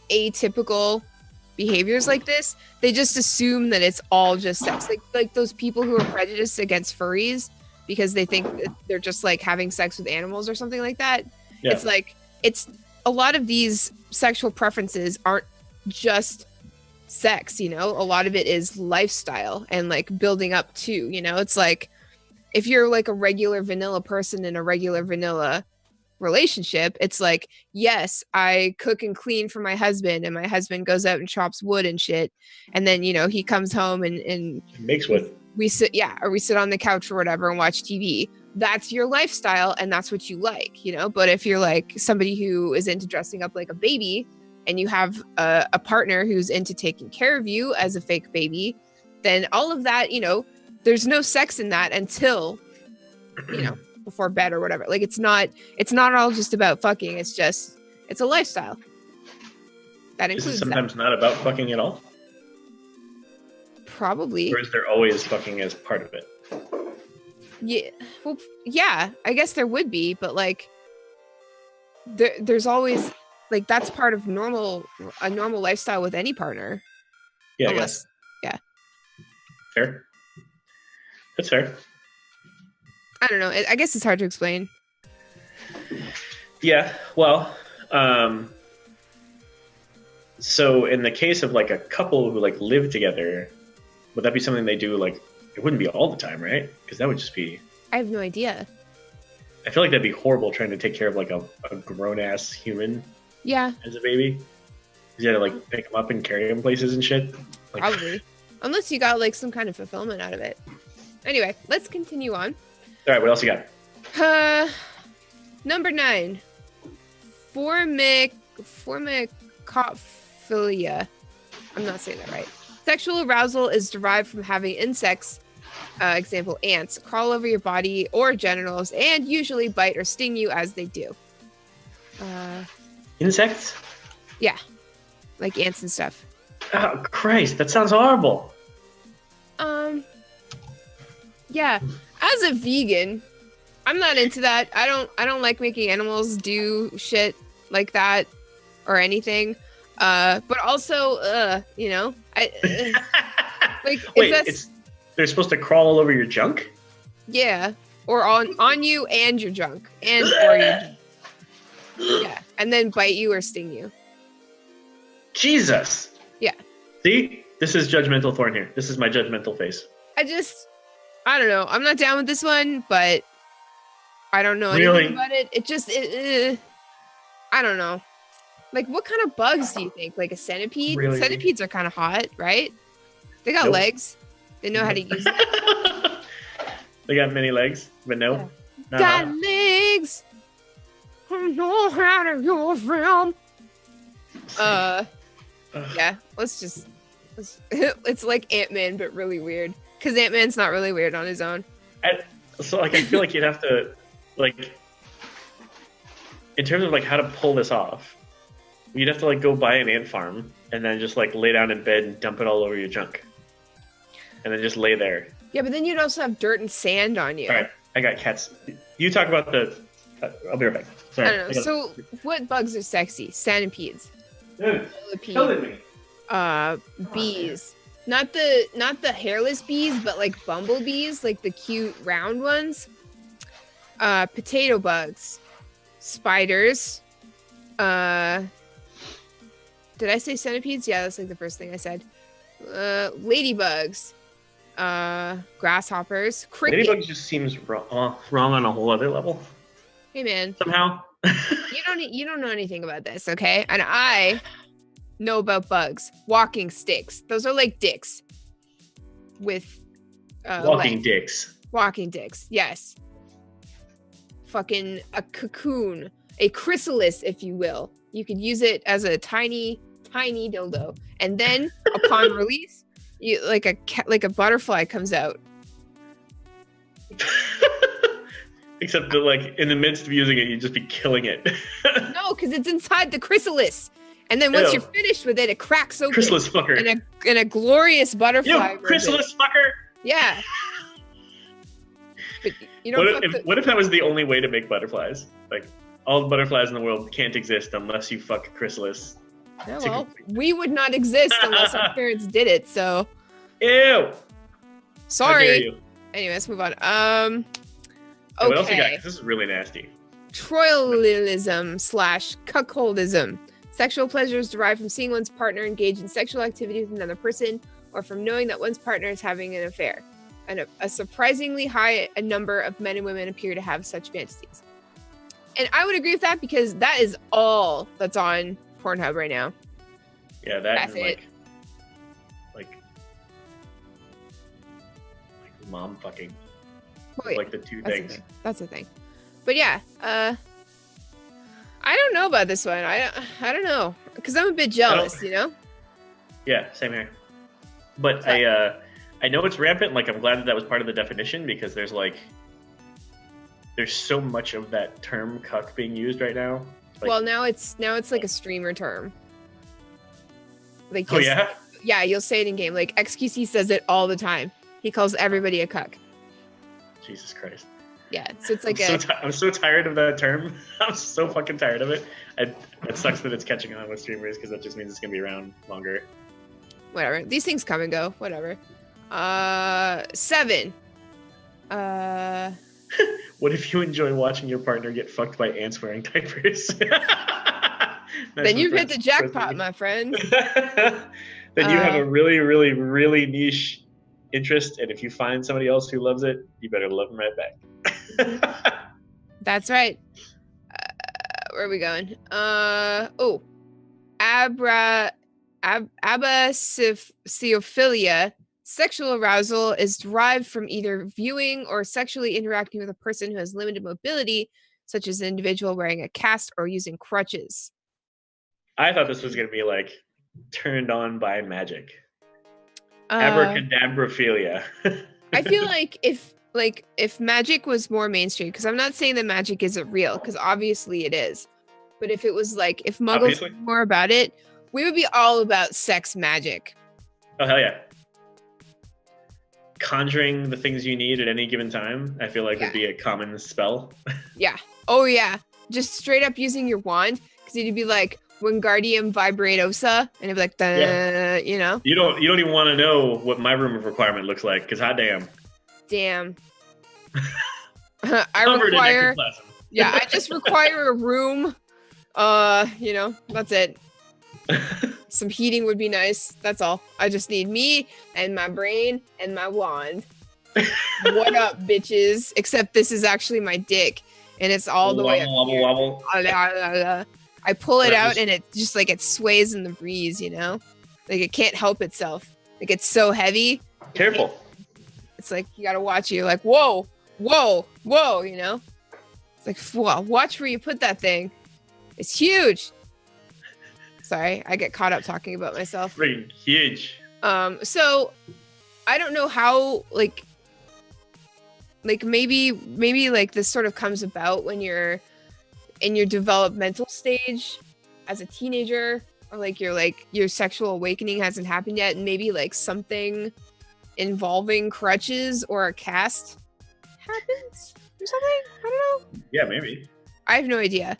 [SPEAKER 2] atypical behaviors like this. They just assume that it's all just sex. Like those people who are prejudiced against furries because they think that they're just like having sex with animals or something like that. Yeah. It's like, it's a lot of these sexual preferences aren't just sex, a lot of it is lifestyle and like building up to, it's like if you're like a regular vanilla person in a regular vanilla relationship, it's like, yes, I cook and clean for my husband and my husband goes out and chops wood and shit, and then he comes home and
[SPEAKER 1] makes wood.
[SPEAKER 2] We sit on the couch or whatever and watch TV. That's your lifestyle and that's what you like, but if you're like somebody who is into dressing up like a baby and you have a partner who's into taking care of you as a fake baby, then all of that, there's no sex in that until before bed or whatever. Like it's not all just about fucking. It's a lifestyle that includes.
[SPEAKER 1] Is it sometimes not about fucking at all?
[SPEAKER 2] Probably.
[SPEAKER 1] Or is there always fucking as part of it?
[SPEAKER 2] Yeah. Well, yeah. I guess there would be, but like, there's always like that's part of a normal lifestyle with any partner.
[SPEAKER 1] Yeah. I guess.
[SPEAKER 2] Yeah.
[SPEAKER 1] Fair. That's fair.
[SPEAKER 2] I don't know. I guess it's hard to explain.
[SPEAKER 1] Yeah. Well, so in the case of like a couple who like live together, would that be something they do? Like, it wouldn't be all the time, right? Because that would just be.
[SPEAKER 2] I have no idea.
[SPEAKER 1] I feel like that'd be horrible trying to take care of like a grown ass human.
[SPEAKER 2] Yeah.
[SPEAKER 1] As a baby, you had to like pick them up and carry them places and shit. Like,
[SPEAKER 2] probably, unless you got like some kind of fulfillment out of it. Anyway, let's continue on.
[SPEAKER 1] All right, what else you got?
[SPEAKER 2] Number 9, formicophilia. I'm not saying that right. Sexual arousal is derived from having insects, example ants, crawl over your body or genitals and usually bite or sting you as they do.
[SPEAKER 1] Insects?
[SPEAKER 2] Yeah, like ants and stuff.
[SPEAKER 1] Oh, Christ, that sounds horrible.
[SPEAKER 2] Yeah, as a vegan, I'm not into that. I don't like making animals do shit like that or anything. But also, you know, like
[SPEAKER 1] wait, they're supposed to crawl all over your junk?
[SPEAKER 2] Yeah, or on you and your junk and or your junk. Yeah, and then bite you or sting you.
[SPEAKER 1] Jesus.
[SPEAKER 2] Yeah.
[SPEAKER 1] See, this is judgmental Thorn here. This is my judgmental face.
[SPEAKER 2] I don't know. I'm not down with this one, but I don't know anything about it. It just, I don't know. Like, what kind of bugs do you think? Like a centipede?
[SPEAKER 1] Really?
[SPEAKER 2] Centipedes are kind of hot, right? They got legs. They know how to use them.
[SPEAKER 1] They got many legs, but no.
[SPEAKER 2] Yeah. Got legs. I know how to use them. Yeah, it's like Ant-Man, but really weird. Because Ant-Man's not really weird on his own.
[SPEAKER 1] I feel like you'd have to, like, in terms of, like, how to pull this off, you'd have to, like, go buy an ant farm and then just, like, lay down in bed and dump it all over your junk. And then just lay there.
[SPEAKER 2] Yeah, but then you'd also have dirt and sand on you.
[SPEAKER 1] All right, I got cats. You talk about the... I'll be right back. Sorry.
[SPEAKER 2] I don't know. So, what bugs are sexy? Centipedes.
[SPEAKER 1] Killing me.
[SPEAKER 2] Bees. Not the hairless bees, but like bumblebees, like the cute round ones. Potato bugs. Spiders. Did I say centipedes? Yeah, that's like the first thing I said. Ladybugs. Grasshoppers. Cricket.
[SPEAKER 1] Ladybugs just seems wrong on a whole other level.
[SPEAKER 2] Hey man.
[SPEAKER 1] Somehow.
[SPEAKER 2] You don't know anything about this, okay? And I know about bugs. Walking sticks. Those are like dicks. With
[SPEAKER 1] walking dicks.
[SPEAKER 2] Walking dicks, yes. Fucking a cocoon. A chrysalis, if you will. You could use it as a tiny, tiny dildo. And then upon release, you like a butterfly comes out.
[SPEAKER 1] Except that, like, in the midst of using it, you'd just be killing it.
[SPEAKER 2] No, because it's inside the chrysalis. And then once you're finished with it, it cracks open.
[SPEAKER 1] Chrysalis fucker.
[SPEAKER 2] And a glorious butterfly.
[SPEAKER 1] Yo, chrysalis fucker.
[SPEAKER 2] Yeah. But you don't
[SPEAKER 1] what if that was the only way to make butterflies? Like, all the butterflies in the world can't exist unless you fuck a chrysalis.
[SPEAKER 2] Yeah, well, we would not exist unless our parents did it, so.
[SPEAKER 1] Ew.
[SPEAKER 2] Sorry.
[SPEAKER 1] How dare you?
[SPEAKER 2] Anyway, let's move on.
[SPEAKER 1] Okay. What else you got? This is really nasty.
[SPEAKER 2] Troialism/cuckoldism. Sexual pleasure is derived from seeing one's partner engage in sexual activity with another person, or from knowing that one's partner is having an affair. And a surprisingly high number of men and women appear to have such fantasies. And I would agree with that because that is all that's on Pornhub right now.
[SPEAKER 1] Yeah, that's
[SPEAKER 2] it.
[SPEAKER 1] Like mom fucking.
[SPEAKER 2] Well, yeah,
[SPEAKER 1] like the two things.
[SPEAKER 2] That's the thing. But yeah, I don't know about this one. I don't know because I'm a bit jealous, you know.
[SPEAKER 1] Yeah, same here. But I know it's rampant. Like, I'm glad that was part of the definition because there's so much of that term "cuck" being used right now. Like,
[SPEAKER 2] well, now it's like a streamer term. Like,
[SPEAKER 1] oh yeah.
[SPEAKER 2] Yeah, you'll say it in game. Like XQC says it all the time. He calls everybody a cuck.
[SPEAKER 1] Jesus Christ.
[SPEAKER 2] Yeah, so it's like
[SPEAKER 1] I'm so tired of that term. I'm so fucking tired of it. It sucks that it's catching on with streamers because that just means it's gonna be around longer.
[SPEAKER 2] Whatever. These things come and go. Whatever. 7.
[SPEAKER 1] What if you enjoy watching your partner get fucked by ants wearing diapers?
[SPEAKER 2] Then you've hit the jackpot, my friend.
[SPEAKER 1] Then you have a really, really, really niche interest, and if you find somebody else who loves it, you better love them right back.
[SPEAKER 2] That's right. Where are we going? Abaciophilia. Sexual arousal is derived from either viewing or sexually interacting with a person who has limited mobility, such as an individual wearing a cast or using crutches.
[SPEAKER 1] I thought this was going to be like turned on by magic. Abracadabrophilia.
[SPEAKER 2] I feel like if magic was more mainstream, because I'm not saying that magic isn't real, because obviously it is. But if it was like, if muggles
[SPEAKER 1] Obviously.
[SPEAKER 2] knew more about it, we would be all about sex magic.
[SPEAKER 1] Oh, hell yeah. Conjuring the things you need at any given time, I feel like would be a common spell.
[SPEAKER 2] Yeah. Oh, yeah. Just straight up using your wand, because you'd be like, Wingardium Vibratosa, and it'd be like, you know?
[SPEAKER 1] You don't even want to know what my room of requirement looks like, because hot damn.
[SPEAKER 2] Damn. I require... Yeah, I just require a room. You know, that's it. Some heating would be nice. That's all. I just need me and my brain and my wand. What up, bitches? Except this is actually my dick, and it's all the way up here.
[SPEAKER 1] Wobble.
[SPEAKER 2] I pull it out, and it just like it sways in the breeze. You know, like it can't help itself. Like it's so heavy.
[SPEAKER 1] Careful.
[SPEAKER 2] It's like you gotta watch it. You're like, whoa, whoa, whoa. You know, it's like, whoa, watch where you put that thing. It's huge. Sorry, I get caught up talking about myself.
[SPEAKER 1] Freaking huge.
[SPEAKER 2] So I don't know how like maybe like this sort of comes about when you're in your developmental stage as a teenager, or like your sexual awakening hasn't happened yet, and maybe like something involving crutches or a cast happens or something. I don't know.
[SPEAKER 1] Yeah, maybe. I
[SPEAKER 2] have no idea.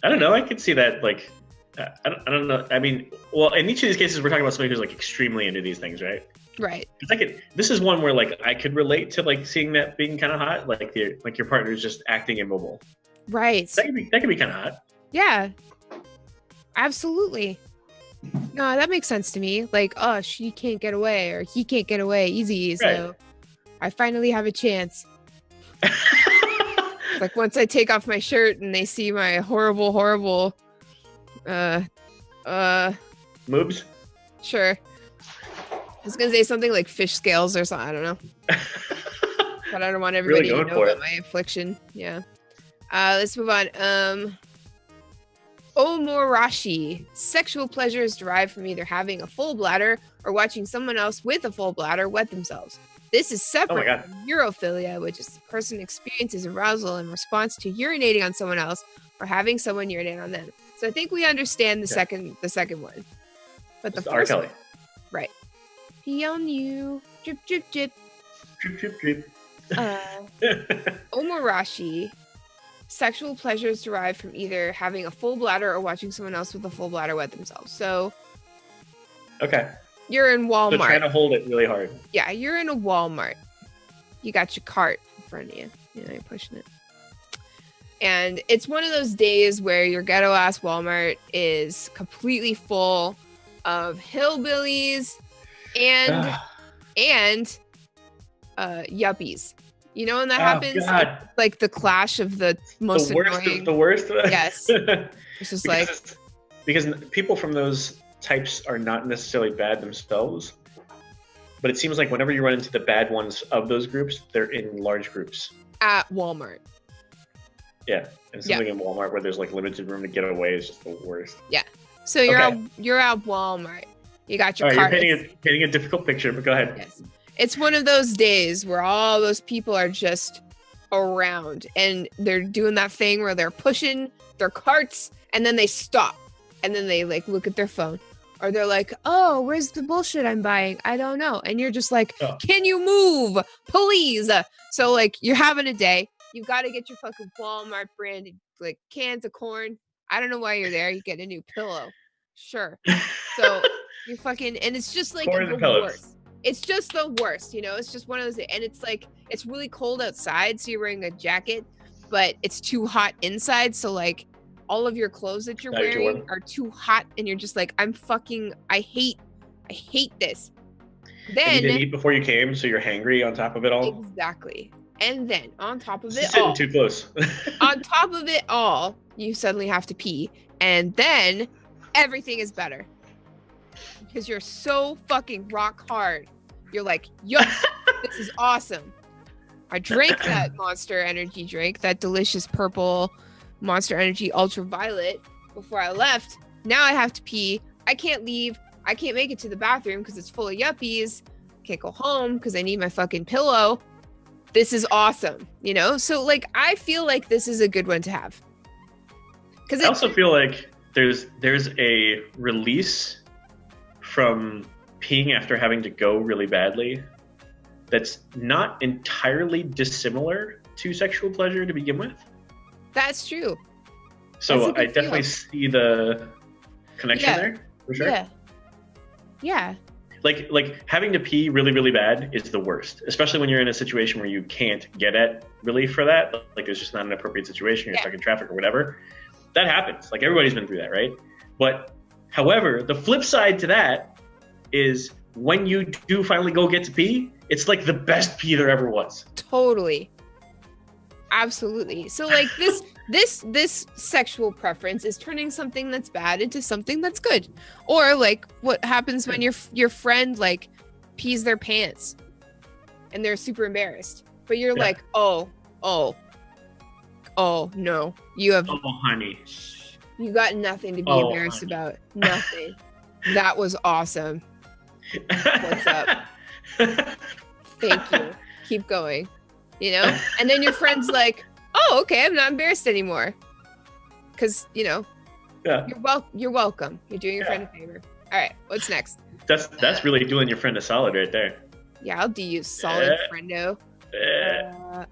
[SPEAKER 1] I don't know. I could see that, like, I don't know. I mean, well, in each of these cases, we're talking about somebody who's like extremely into these things, right?
[SPEAKER 2] Right.
[SPEAKER 1] This is one where like I could relate to like seeing that being kind of hot, like your partner is just acting immobile.
[SPEAKER 2] Right.
[SPEAKER 1] That could be kind of hot.
[SPEAKER 2] Yeah. Absolutely. No, that makes sense to me. Like, oh, she can't get away, or he can't get away easy, so right. I finally have a chance. Like once I take off my shirt and they see my horrible
[SPEAKER 1] moobs?
[SPEAKER 2] Sure. I was gonna say something like fish scales or something. I don't know. But I don't want everybody to know about my affliction. Yeah. Let's move on. Omorashi. Sexual pleasure is derived from either having a full bladder or watching someone else with a full bladder wet themselves. This is separate from urophilia, which is the person experiences arousal in response to urinating on someone else or having someone urinate on them. So I think we understand the second one. But the first one, right. Pee on you. Drip, drip, drip.
[SPEAKER 1] Drip, drip, drip.
[SPEAKER 2] Omorashi. Sexual pleasure is derived from either having a full bladder or watching someone else with a full bladder wet themselves. So,
[SPEAKER 1] okay.
[SPEAKER 2] You're in Walmart.
[SPEAKER 1] So trying to hold it really hard.
[SPEAKER 2] Yeah, you're in a Walmart. You got your cart in front of you. You know, you're pushing it. And it's one of those days where your ghetto ass Walmart is completely full of hillbillies and yuppies. You know when that happens?
[SPEAKER 1] God.
[SPEAKER 2] Like the clash of the most annoying.
[SPEAKER 1] The worst.
[SPEAKER 2] Yes. It's just
[SPEAKER 1] because people from those types are not necessarily bad themselves, but it seems like whenever you run into the bad ones of those groups, they're in large groups.
[SPEAKER 2] At Walmart.
[SPEAKER 1] Yeah, and something in Walmart where there's like limited room to get away is just the worst.
[SPEAKER 2] Yeah. So you're at Walmart. You got your cart.
[SPEAKER 1] You're painting a difficult picture, but go ahead.
[SPEAKER 2] Yes. It's one of those days where all those people are just around and they're doing that thing where they're pushing their carts and then they stop and then they like look at their phone or they're like, oh, where's the bullshit I'm buying? I don't know. And you're just like, can you move, please? So like you're having a day. You've got to get your fucking Walmart branded like cans of corn. I don't know why you're there. You get a new pillow. Sure. So you're fucking, and it's just like the worst. It's just the worst, you know? It's just one of those, and it's like, it's really cold outside, so you're wearing a jacket, but it's too hot inside, so like, all of your clothes that you're wearing are too hot, and you're just like, I hate this. Then
[SPEAKER 1] and you didn't eat before you came, so you're hangry on top of it all?
[SPEAKER 2] Exactly. And then, on top of it
[SPEAKER 1] all... Sitting too close.
[SPEAKER 2] On top of it all, you suddenly have to pee, and then, everything is better. Because you're so fucking rock hard. You're like, yes, this is awesome. I drank that Monster Energy drink, that delicious purple Monster Energy Ultraviolet before I left. Now I have to pee. I can't leave. I can't make it to the bathroom because it's full of yuppies. can't go home because I need my fucking pillow. This is awesome, you know? So like, I feel like this is a good one to have. Because
[SPEAKER 1] I also feel like there's a release from peeing after having to go really badly that's not entirely dissimilar to sexual pleasure to begin with.
[SPEAKER 2] That's true.
[SPEAKER 1] So I definitely see the connection there, for sure.
[SPEAKER 2] Yeah.
[SPEAKER 1] Like having to pee really, really bad is the worst, especially when you're in a situation where you can't get at relief for that. Like there's just not an appropriate situation, you're stuck in traffic or whatever. That happens. Like everybody's been through that, right? But however, the flip side to that is when you do finally go get to pee, it's like the best pee there ever was.
[SPEAKER 2] Totally. Absolutely. So like this sexual preference is turning something that's bad into something that's good. Or like what happens when your friend like pees their pants and they're super embarrassed. But you're like, oh no. You have
[SPEAKER 1] honey.
[SPEAKER 2] You got nothing to be embarrassed about. Nothing. That was awesome. What's up? Thank you. Keep going. You know? And then your friend's like, oh, okay, I'm not embarrassed anymore. Because, you know, you're welcome. You're doing your friend a favor. All right, what's next?
[SPEAKER 1] That's really doing your friend a solid right there.
[SPEAKER 2] Yeah, I'll do you solid, friendo.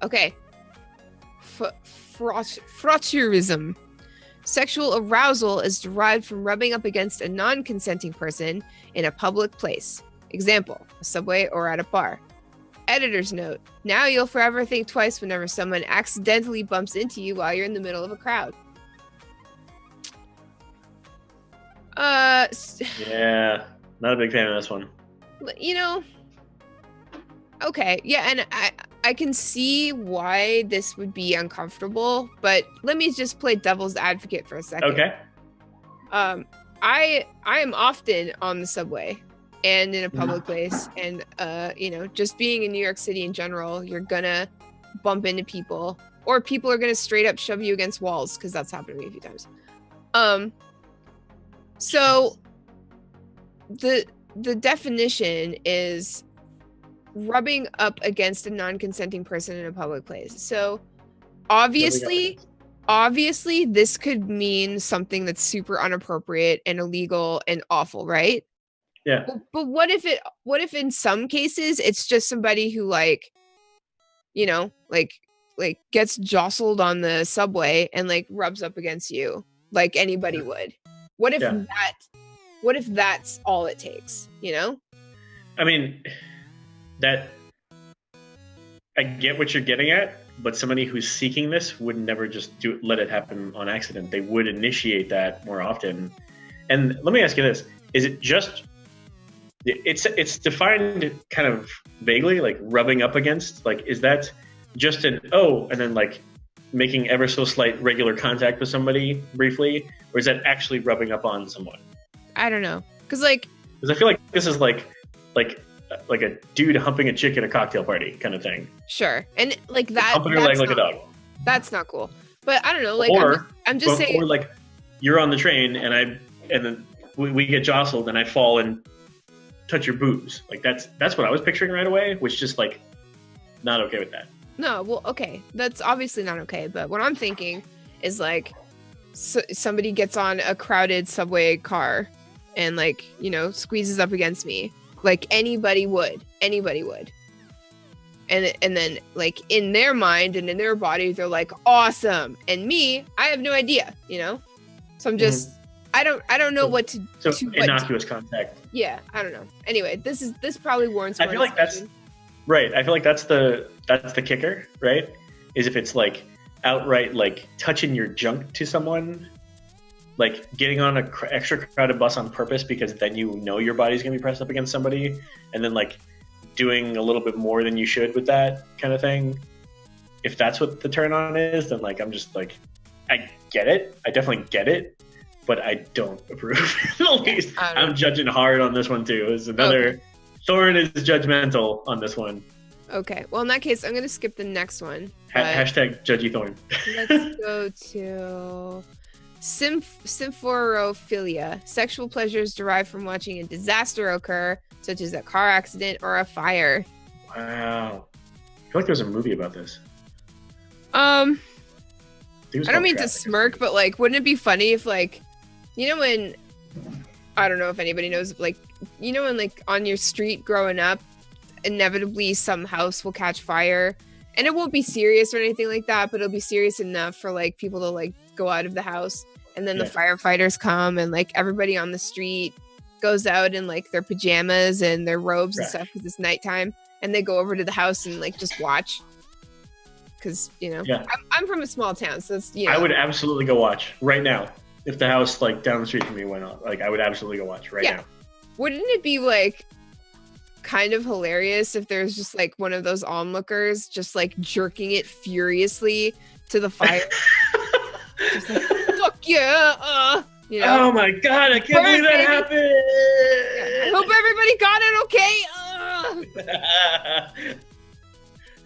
[SPEAKER 2] Okay. Frotteurism. Sexual arousal is derived from rubbing up against a non-consenting person in a public place. Example, a subway or at a bar. Editor's note. Now you'll forever think twice whenever someone accidentally bumps into you while you're in the middle of a crowd.
[SPEAKER 1] Yeah, not a big fan of this one.
[SPEAKER 2] You know, okay, yeah, and I can see why this would be uncomfortable, but let me just play devil's advocate for a second.
[SPEAKER 1] Okay.
[SPEAKER 2] I am often on the subway and in a public place, and you know, just being in New York City in general, you're gonna bump into people, or people are gonna straight up shove you against walls, because that's happened to me a few times. So the definition is rubbing up against a non-consenting person in a public place. So obviously this could mean something that's super inappropriate and illegal and awful, right?
[SPEAKER 1] Yeah.
[SPEAKER 2] But what if in some cases it's just somebody who like, you know, like gets jostled on the subway and like rubs up against you like anybody would? What if that's all it takes, you know?
[SPEAKER 1] I mean, that I get what you're getting at, but somebody who's seeking this would never just let it happen on accident. They would initiate that more often. And let me ask you this: is it just? It's defined kind of vaguely, like rubbing up against. Like, is that just an and then like making ever so slight regular contact with somebody briefly, or is that actually rubbing up on someone?
[SPEAKER 2] I don't know, because I
[SPEAKER 1] feel like this is like a dude humping a chick at a cocktail party kind of thing.
[SPEAKER 2] Sure, and like that.
[SPEAKER 1] Humping her leg like a dog.
[SPEAKER 2] That's not cool. But I don't know. Like, I'm just saying.
[SPEAKER 1] Or like you're on the train and then we get jostled and I fall and touch your boobs. Like that's what I was picturing right away, which just like not okay with that.
[SPEAKER 2] No, well, okay, that's obviously not okay. But what I'm thinking is like somebody gets on a crowded subway car and like, you know, squeezes up against me. Like anybody would, and then like in their mind and in their body, they're like awesome, and me, I have no idea, you know. So I'm just, I don't know what to.
[SPEAKER 1] So innocuous contact.
[SPEAKER 2] Yeah, I don't know. Anyway, this probably warrants.
[SPEAKER 1] I feel like that's right. I feel like that's the kicker, right? Is if it's like outright like touching your junk to someone. Like getting on an extra crowded bus on purpose because then you know your body's gonna be pressed up against somebody, and then like doing a little bit more than you should with that kind of thing. If that's what the turn on is, then like I'm just like, I get it, I definitely get it, but I don't approve. At least I'm judging hard on this one too. It's another Thorin is judgmental on this one.
[SPEAKER 2] Okay, well in that case, I'm gonna skip the next one.
[SPEAKER 1] Hashtag judgy Thorin.
[SPEAKER 2] Let's go to symphorophilia. Sexual pleasures derived from watching a disaster occur, such as a car accident or a fire.
[SPEAKER 1] Wow. I feel like there's a movie about this.
[SPEAKER 2] I
[SPEAKER 1] I
[SPEAKER 2] don't mean to smirk, but like, wouldn't it be funny if like, you know, when, I don't know if anybody knows, like, you know, when like on your street growing up, inevitably some house will catch fire, and it won't be serious or anything like that, but it'll be serious enough for like people to like go out of the house, and then the firefighters come, and like everybody on the street goes out in like their pajamas and their robes and stuff because it's nighttime, and they go over to the house and like just watch. Because, you know, I'm from a small town, so it's, you know.
[SPEAKER 1] I would absolutely go watch right now. If the house like down the street from me went off, like I would absolutely go watch right now.
[SPEAKER 2] Wouldn't it be like kind of hilarious if there's just like one of those onlookers just like jerking it furiously to the fire? Just like, fuck yeah, you know?
[SPEAKER 1] Oh my god, I can't believe that happened.
[SPEAKER 2] Yeah, I hope everybody got it okay.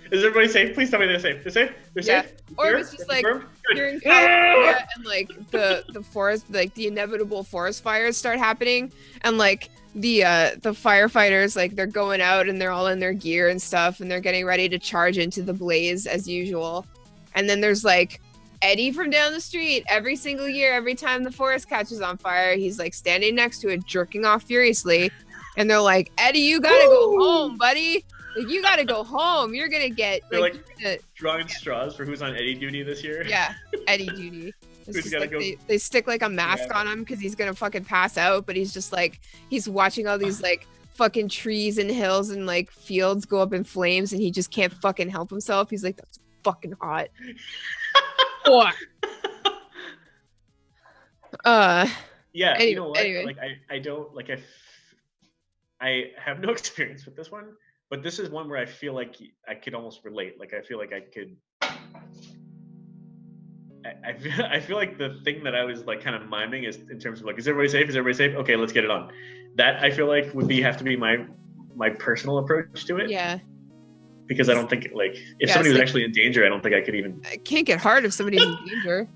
[SPEAKER 1] Is everybody safe? Please tell me they're safe. They're safe? They're safe?
[SPEAKER 2] Or it was just like you're in California and like the forest, like the inevitable forest fires start happening, and like the firefighters, like they're going out and they're all in their gear and stuff, and they're getting ready to charge into the blaze as usual. And then there's like Eddie from down the street. Every single year, every time the forest catches on fire, he's like standing next to it, jerking off furiously. And they're like, Eddie, you gotta go home, buddy. Like, you gotta go home. You're gonna get
[SPEAKER 1] like drawing straws for who's on Eddie duty this year.
[SPEAKER 2] Yeah, Eddie duty. Who's gotta go... They stick like a mask on him because he's gonna fucking pass out, but he's just like, he's watching all these like fucking trees and hills and like fields go up in flames, and he just can't fucking help himself. He's like, that's fucking hot. What?
[SPEAKER 1] Yeah.
[SPEAKER 2] Anyway,
[SPEAKER 1] you know what? Like I don't like I have no experience with this one. But this is one where I feel like I could almost relate. Like I feel like I could. I feel like the thing that I was like kind of miming is in terms of like, is everybody safe? Is everybody safe? Okay, let's get it on. That I feel like would have to be my personal approach to it.
[SPEAKER 2] Yeah.
[SPEAKER 1] Because I don't think like if somebody was actually in danger, I don't think I could even.
[SPEAKER 2] I can't get hard if somebody's in danger.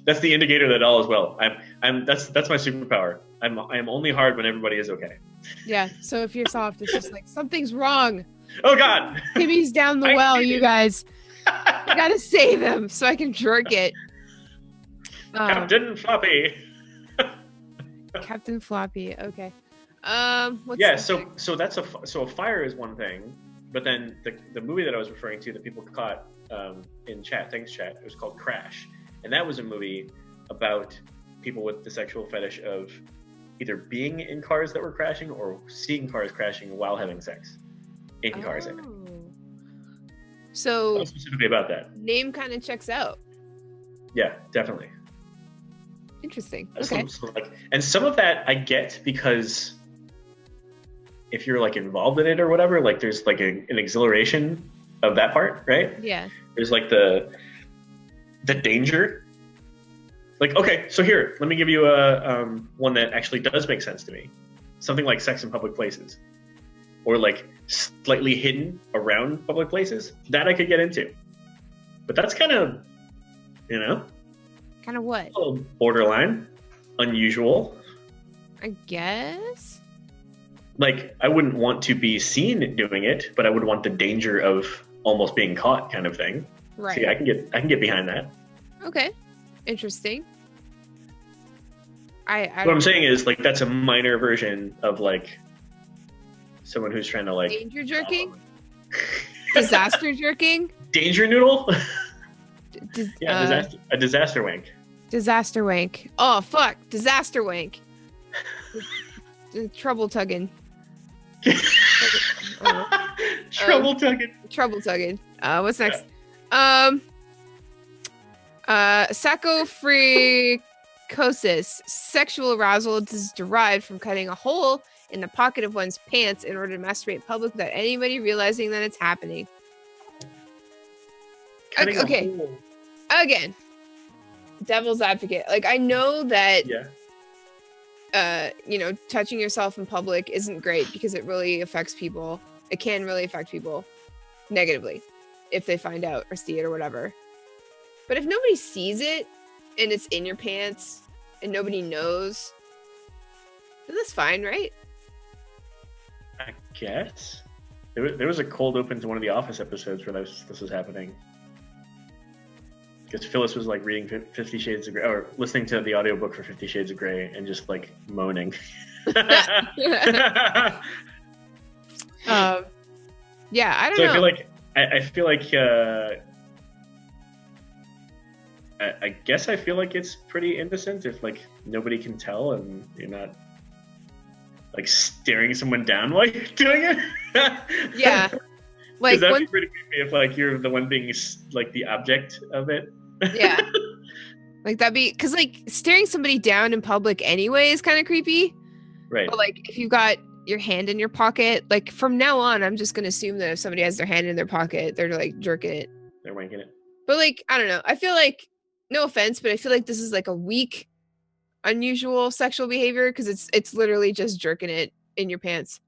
[SPEAKER 1] That's the indicator that all is well. That's my superpower. I am only hard when everybody is okay.
[SPEAKER 2] Yeah. So if you're soft, it's just like something's wrong.
[SPEAKER 1] Oh God.
[SPEAKER 2] Timmy's down the well, you guys. I gotta save him so I can jerk it.
[SPEAKER 1] Captain Floppy.
[SPEAKER 2] Captain Floppy. Okay.
[SPEAKER 1] So that's a fire is one thing, but then the movie that I was referring to that people caught in chat, thanks chat, it was called Crash, and that was a movie about people with the sexual fetish of either being in cars that were crashing or seeing cars crashing while having sex in cars.
[SPEAKER 2] So
[SPEAKER 1] specifically about that.
[SPEAKER 2] Name kind of checks out.
[SPEAKER 1] Yeah, definitely.
[SPEAKER 2] Interesting.
[SPEAKER 1] Okay. And some of that I get because if you're like involved in it or whatever, like there's like an exhilaration of that part, right?
[SPEAKER 2] Yeah.
[SPEAKER 1] There's like the danger. Like, okay, so here, let me give you a one that actually does make sense to me. Something like sex in public places, or like slightly hidden around public places. That I could get into, but that's kind of,
[SPEAKER 2] kind of what?
[SPEAKER 1] A little borderline, unusual.
[SPEAKER 2] I guess.
[SPEAKER 1] Like, I wouldn't want to be seen doing it, but I would want the danger of almost being caught, kind of thing.
[SPEAKER 2] Right.
[SPEAKER 1] So yeah, I can get behind that.
[SPEAKER 2] Okay. Interesting.
[SPEAKER 1] What I'm saying is, like, that's a minor version of like someone who's trying to like
[SPEAKER 2] danger jerking, disaster jerking,
[SPEAKER 1] danger noodle. A disaster wank.
[SPEAKER 2] Disaster wank. Oh fuck, disaster wank. Trouble tugging.
[SPEAKER 1] Trouble tugging.
[SPEAKER 2] Trouble tugging. What's next? Saprophycosis. Sexual arousal is derived from cutting a hole in the pocket of one's pants in order to masturbate in public without anybody realizing that it's happening. Okay. Again, devil's advocate. Like, I know that touching yourself in public isn't great because it really affects people. It can really affect people negatively if they find out or see it or whatever. But if nobody sees it and it's in your pants and nobody knows, That's fine, right?
[SPEAKER 1] I guess there was a cold open to one of the Office episodes where this was happening. Because Phyllis was like reading 50 Shades of Grey, or listening to the audiobook for 50 Shades of Grey, and just like moaning.
[SPEAKER 2] Yeah, I don't know.
[SPEAKER 1] I feel like I guess I feel like it's pretty innocent if like nobody can tell and you're not like staring someone down while you're doing it.
[SPEAKER 2] Yeah, like
[SPEAKER 1] that'd be pretty creepy if like you're the one being like the object of it.
[SPEAKER 2] Yeah, like that'd be because like staring somebody down in public anyway is kind of creepy.
[SPEAKER 1] Right.
[SPEAKER 2] But like if you got your hand in your pocket, like from now on, I'm just gonna assume that if somebody has their hand in their pocket, they're like jerking it.
[SPEAKER 1] They're wanking it.
[SPEAKER 2] But like I don't know. I feel like, no offense, but I feel like this is like a weak, unusual sexual behavior because it's literally just jerking it in your pants.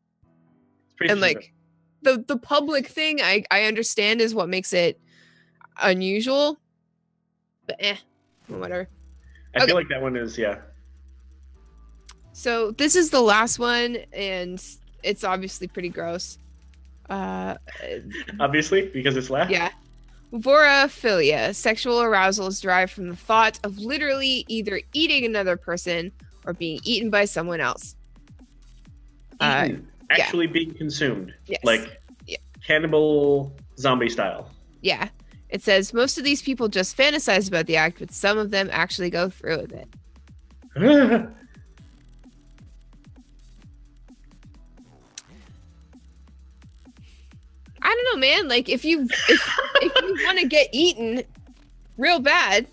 [SPEAKER 1] It's pretty
[SPEAKER 2] And like the public thing, I understand is what makes it unusual. But whatever.
[SPEAKER 1] I feel like that one is, yeah.
[SPEAKER 2] So this is the last one, and it's obviously pretty gross.
[SPEAKER 1] Obviously, because it's last.
[SPEAKER 2] Yeah. Vorophilia. Sexual arousal is derived from the thought of literally either eating another person or being eaten by someone else.
[SPEAKER 1] Actually being consumed.
[SPEAKER 2] Yes.
[SPEAKER 1] Like
[SPEAKER 2] Yeah.
[SPEAKER 1] cannibal zombie style.
[SPEAKER 2] Yeah. It says most of these people just fantasize about the act, but some of them actually go through with it. I don't know, man. Like if you want to get eaten real bad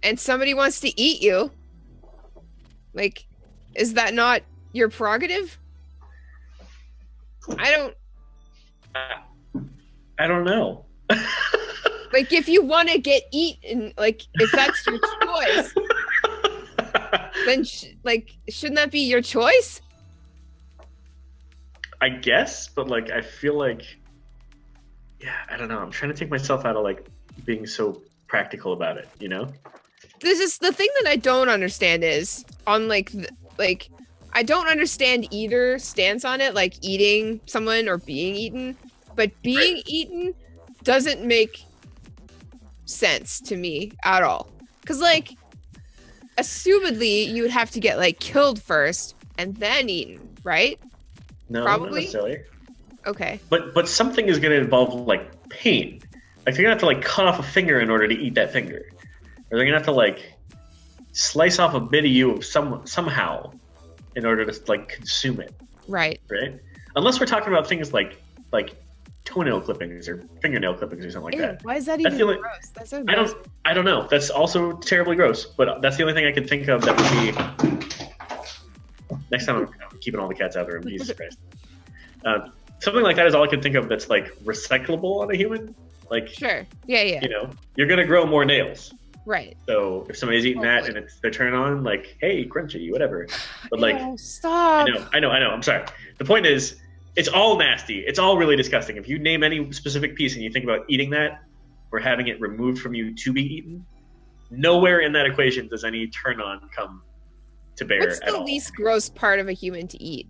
[SPEAKER 2] and somebody wants to eat you, like, is that not your prerogative? I don't
[SPEAKER 1] know.
[SPEAKER 2] Like if you want to get eaten, like if that's your choice, then shouldn't that be your choice?
[SPEAKER 1] I guess, but like I feel like, yeah, I don't know. I'm trying to take myself out of like being so practical about it, you know?
[SPEAKER 2] This is the thing that I don't understand is on like I don't understand either stance on it, like eating someone or being eaten, but being eaten doesn't make sense to me at all. Cause like, assumedly you would have to get like killed first and then eaten, right?
[SPEAKER 1] No,
[SPEAKER 2] probably.
[SPEAKER 1] Not necessarily.
[SPEAKER 2] Okay.
[SPEAKER 1] But something is going to involve like pain. Like you're gonna have to like cut off a finger in order to eat that finger, or they're gonna have to like slice off a bit of you somehow in order to like consume it.
[SPEAKER 2] Right.
[SPEAKER 1] Right. Unless we're talking about things like toenail clippings or fingernail clippings or something like that.
[SPEAKER 2] Why is that even
[SPEAKER 1] gross?
[SPEAKER 2] That's so gross.
[SPEAKER 1] I don't know. That's also terribly gross. But that's the only thing I can think of that would be. Next time I'm keeping all the cats out of the room. Jesus Christ. Something like that is all I can think of that's like recyclable on a human. Like
[SPEAKER 2] sure. Yeah.
[SPEAKER 1] You know, you're gonna grow more nails.
[SPEAKER 2] Right.
[SPEAKER 1] So if somebody's eating that and it's their turn on, like, hey, crunchy, whatever. But like,
[SPEAKER 2] stop.
[SPEAKER 1] I know. I'm sorry. The point is, it's all nasty. It's all really disgusting. If you name any specific piece and you think about eating that or having it removed from you to be eaten, nowhere in that equation does any turn on come to bear.
[SPEAKER 2] What's
[SPEAKER 1] at
[SPEAKER 2] the
[SPEAKER 1] all.
[SPEAKER 2] least gross part of a human to eat?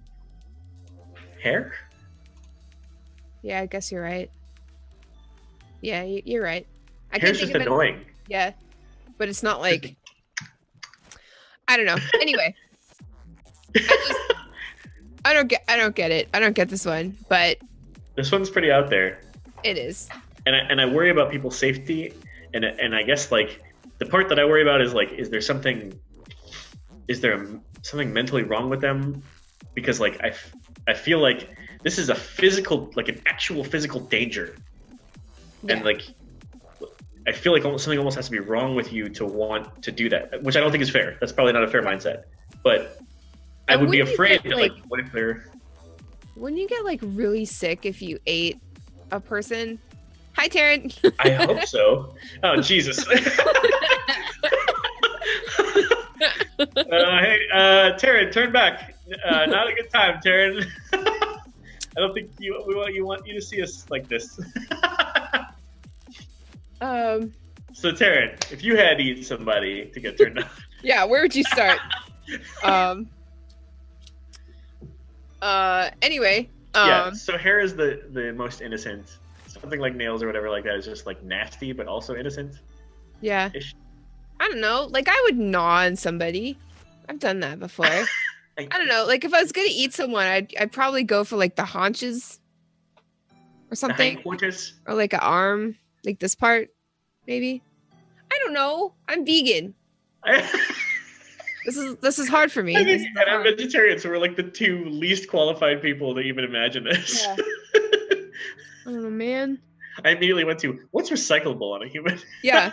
[SPEAKER 1] Hair?
[SPEAKER 2] Yeah, I guess you're right. Yeah, you're right.
[SPEAKER 1] Hair's just annoying.
[SPEAKER 2] Yeah, but it's not like I don't know. Anyway, I don't get it. I don't get this one, but
[SPEAKER 1] this one's pretty out there.
[SPEAKER 2] It is.
[SPEAKER 1] And I worry about people's safety, and I guess like the part that I worry about is like, is there something mentally wrong with them? Because like I feel like this is a physical, like an actual physical danger, and like I feel like something almost has to be wrong with you to want to do that, which I don't think is fair. That's probably not a fair mindset, but I would be afraid that like what if they're.
[SPEAKER 2] Wouldn't you get like really sick if you ate a person? Hi, Taryn.
[SPEAKER 1] I hope so. Oh, Jesus. Hey, Taryn, turn back. Not a good time, Taryn. I don't think we want you to see us like this.
[SPEAKER 2] So
[SPEAKER 1] Taryn, if you had to eat somebody to get turned on.
[SPEAKER 2] Yeah, where would you start? Anyway.
[SPEAKER 1] Yeah. So hair is the most innocent. Something like nails or whatever like that is just like nasty, but also innocent.
[SPEAKER 2] Yeah.
[SPEAKER 1] Ish.
[SPEAKER 2] I don't know. Like I would gnaw on somebody. I've done that before. I don't know. Like if I was gonna eat someone, I'd probably go for like the haunches or something, or like an arm, like this part, maybe. I don't know. I'm vegan. This is hard for me.
[SPEAKER 1] And I'm vegetarian, so we're like the two least qualified people to even imagine this.
[SPEAKER 2] Yeah. I don't know, man.
[SPEAKER 1] I immediately went to what's recyclable on a human?
[SPEAKER 2] Yeah.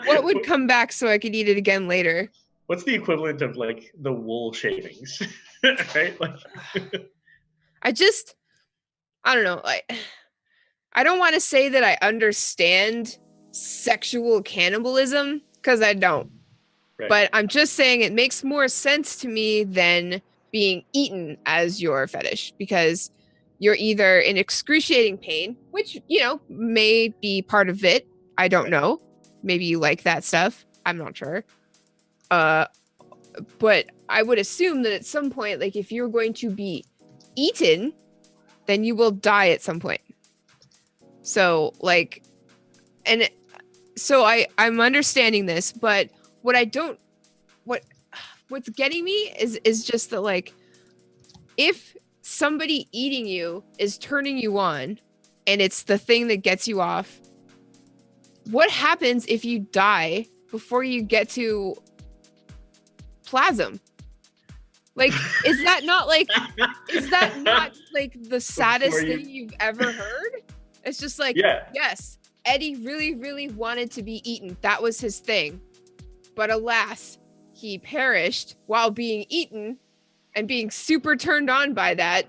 [SPEAKER 2] What would come back so I could eat it again later?
[SPEAKER 1] What's the equivalent of like the wool shavings? Right? Like
[SPEAKER 2] I don't know. I don't want to say that I understand sexual cannibalism because I don't. Right. But I'm just saying it makes more sense to me than being eaten as your fetish, because you're either in excruciating pain, which, you know, may be part of it. I don't know. Maybe you like that stuff. I'm not sure. But I would assume that at some point, like if you're going to be eaten, then you will die at some point. So like, and so I'm understanding this, but what's getting me is just that, like, if somebody eating you is turning you on and it's the thing that gets you off, what happens if you die before you get to plasm? Like, is that not like the saddest thing you've ever heard? It's just like, yes, Eddie really, really wanted to be eaten. That was his thing. But alas, he perished while being eaten and being super turned on by that.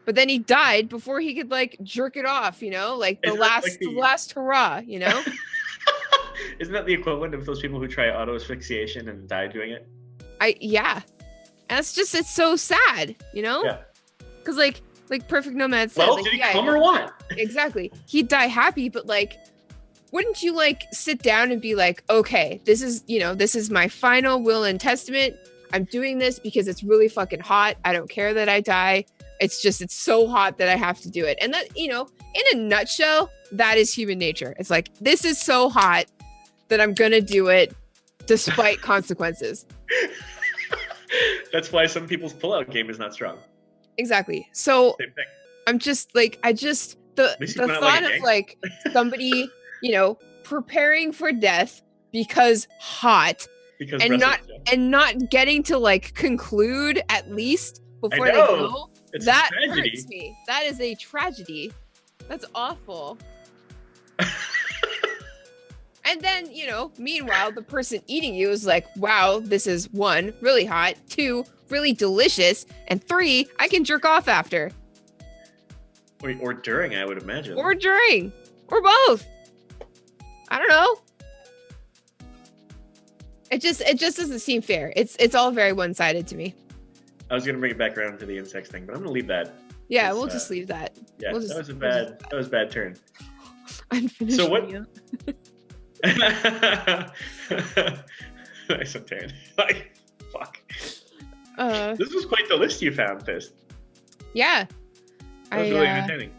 [SPEAKER 2] But then he died before he could like jerk it off, you know, like the last hurrah, you know?
[SPEAKER 1] Isn't that the equivalent of those people who try auto asphyxiation and die doing it?
[SPEAKER 2] Yeah. And it's so sad, you know?
[SPEAKER 1] Yeah.
[SPEAKER 2] Because like Perfect Nomad said,
[SPEAKER 1] well,
[SPEAKER 2] like,
[SPEAKER 1] did he come or what?
[SPEAKER 2] Exactly. He'd die happy, but like, wouldn't you like sit down and be like, okay, this is my final will and testament. I'm doing this because it's really fucking hot. I don't care that I die. It's so hot that I have to do it. And that, you know, in a nutshell, that is human nature. It's like, this is so hot that I'm going to do it despite consequences.
[SPEAKER 1] That's why some people's pullout game is not strong.
[SPEAKER 2] Exactly. So
[SPEAKER 1] same thing.
[SPEAKER 2] I'm just like, the thought of like somebody, you know, preparing for death because hot, and not getting to like conclude at least before they go. That hurts me. That is a tragedy. That's awful. And then, you know, meanwhile, the person eating you is like, wow, this is 1, really hot, 2, really delicious, and 3, I can jerk off after.
[SPEAKER 1] Or during, I would imagine.
[SPEAKER 2] Or during. Or both. I don't know. It just doesn't seem fair. It's all very one-sided to me.
[SPEAKER 1] I was gonna bring it back around to the insects thing, but I'm gonna leave that.
[SPEAKER 2] Yeah, we'll just leave that.
[SPEAKER 1] Yeah, that was a bad turn.
[SPEAKER 2] Unfinished.
[SPEAKER 1] So what? Nice and tan. Like, fuck. This was quite the list you found, Fist.
[SPEAKER 2] Yeah.
[SPEAKER 1] That was really entertaining.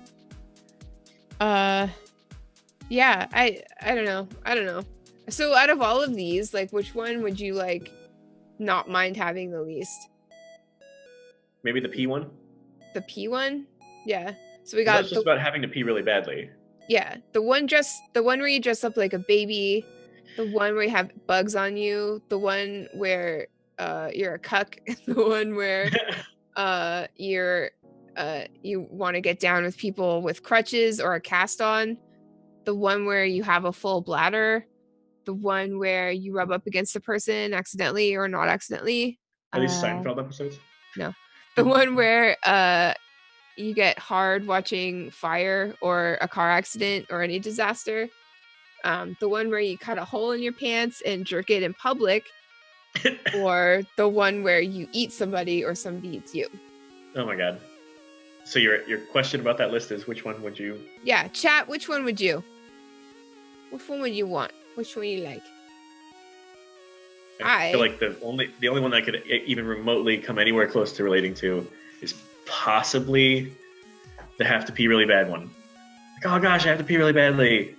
[SPEAKER 2] Yeah, I don't know. So out of all of these, like, which one would you like not mind having the least?
[SPEAKER 1] Maybe the pee one?
[SPEAKER 2] The pee one? Yeah. So we got
[SPEAKER 1] just about having to pee really badly.
[SPEAKER 2] Yeah. The one where you dress up like a baby, the one where you have bugs on you, the one where you're a cuck, the one where you want to get down with people with crutches or a cast on, the one where you have a full bladder, the one where you rub up against a person accidentally or not accidentally.
[SPEAKER 1] Are these Seinfeld episodes?
[SPEAKER 2] No. The one where you get hard watching fire or a car accident or any disaster. The one where you cut a hole in your pants and jerk it in public. Or the one where you eat somebody or somebody eats you.
[SPEAKER 1] Oh my god. So your question about that list is, which one would you...
[SPEAKER 2] Yeah, chat, which one would you? Which one would you want? Which one you like?
[SPEAKER 1] I feel like the only one that could even remotely come anywhere close to relating to is possibly the have to pee really bad one. Like, oh gosh, I have to pee really badly.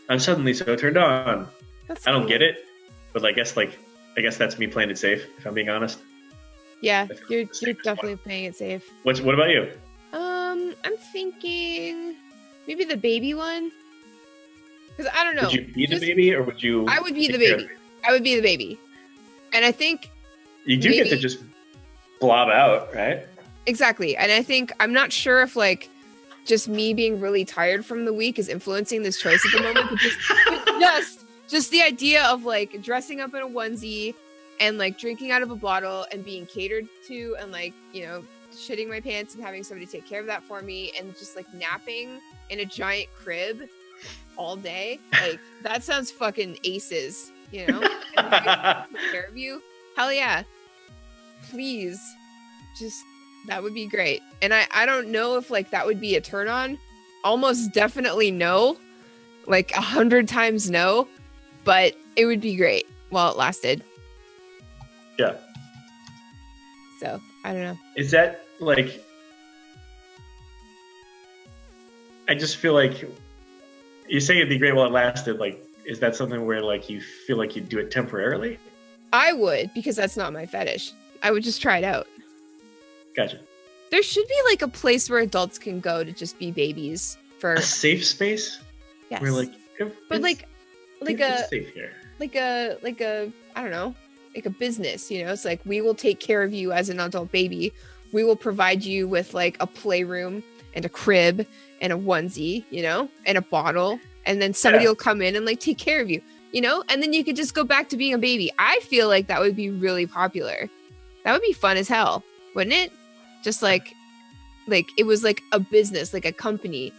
[SPEAKER 1] I'm suddenly so turned on. I don't get it, but I guess that's me playing it safe, if I'm being honest.
[SPEAKER 2] Yeah, you're definitely playing it safe.
[SPEAKER 1] What about you?
[SPEAKER 2] I'm thinking maybe the baby one. Because I don't know.
[SPEAKER 1] Would you be the baby, or would you?
[SPEAKER 2] I would be the baby. I would be the baby. And I think
[SPEAKER 1] you do get to just blob out, right?
[SPEAKER 2] Exactly. And I think I'm not sure if like just me being really tired from the week is influencing this choice at the moment, but just the idea of like dressing up in a onesie and like drinking out of a bottle and being catered to and like, you know, shitting my pants and having somebody take care of that for me and just like napping in a giant crib all day. Like that sounds fucking aces, you know? And I take care of you. Hell yeah. Please. Just that would be great. And I don't know if like that would be a turn on. Almost definitely no. Like 100 times no. But it would be great while it lasted.
[SPEAKER 1] Yeah.
[SPEAKER 2] So I don't know.
[SPEAKER 1] Is that like, I just feel like you say it'd be great while it lasted. Like, is that something where like you feel like you'd do it temporarily?
[SPEAKER 2] I would, because that's not my fetish. I would just try it out.
[SPEAKER 1] Gotcha.
[SPEAKER 2] There should be like a place where adults can go to just be babies for
[SPEAKER 1] a safe space.
[SPEAKER 2] Yes.
[SPEAKER 1] Where like,
[SPEAKER 2] but like
[SPEAKER 1] it's safe here.
[SPEAKER 2] like a I don't know, like a business, you know? It's like, we will take care of you as an adult baby. We will provide you with like a playroom and a crib and a onesie, you know, and a bottle. And then somebody will come in and like take care of you, you know? And then you could just go back to being a baby. I feel like that would be really popular. That would be fun as hell, wouldn't it? Just like it was like a business, like a company.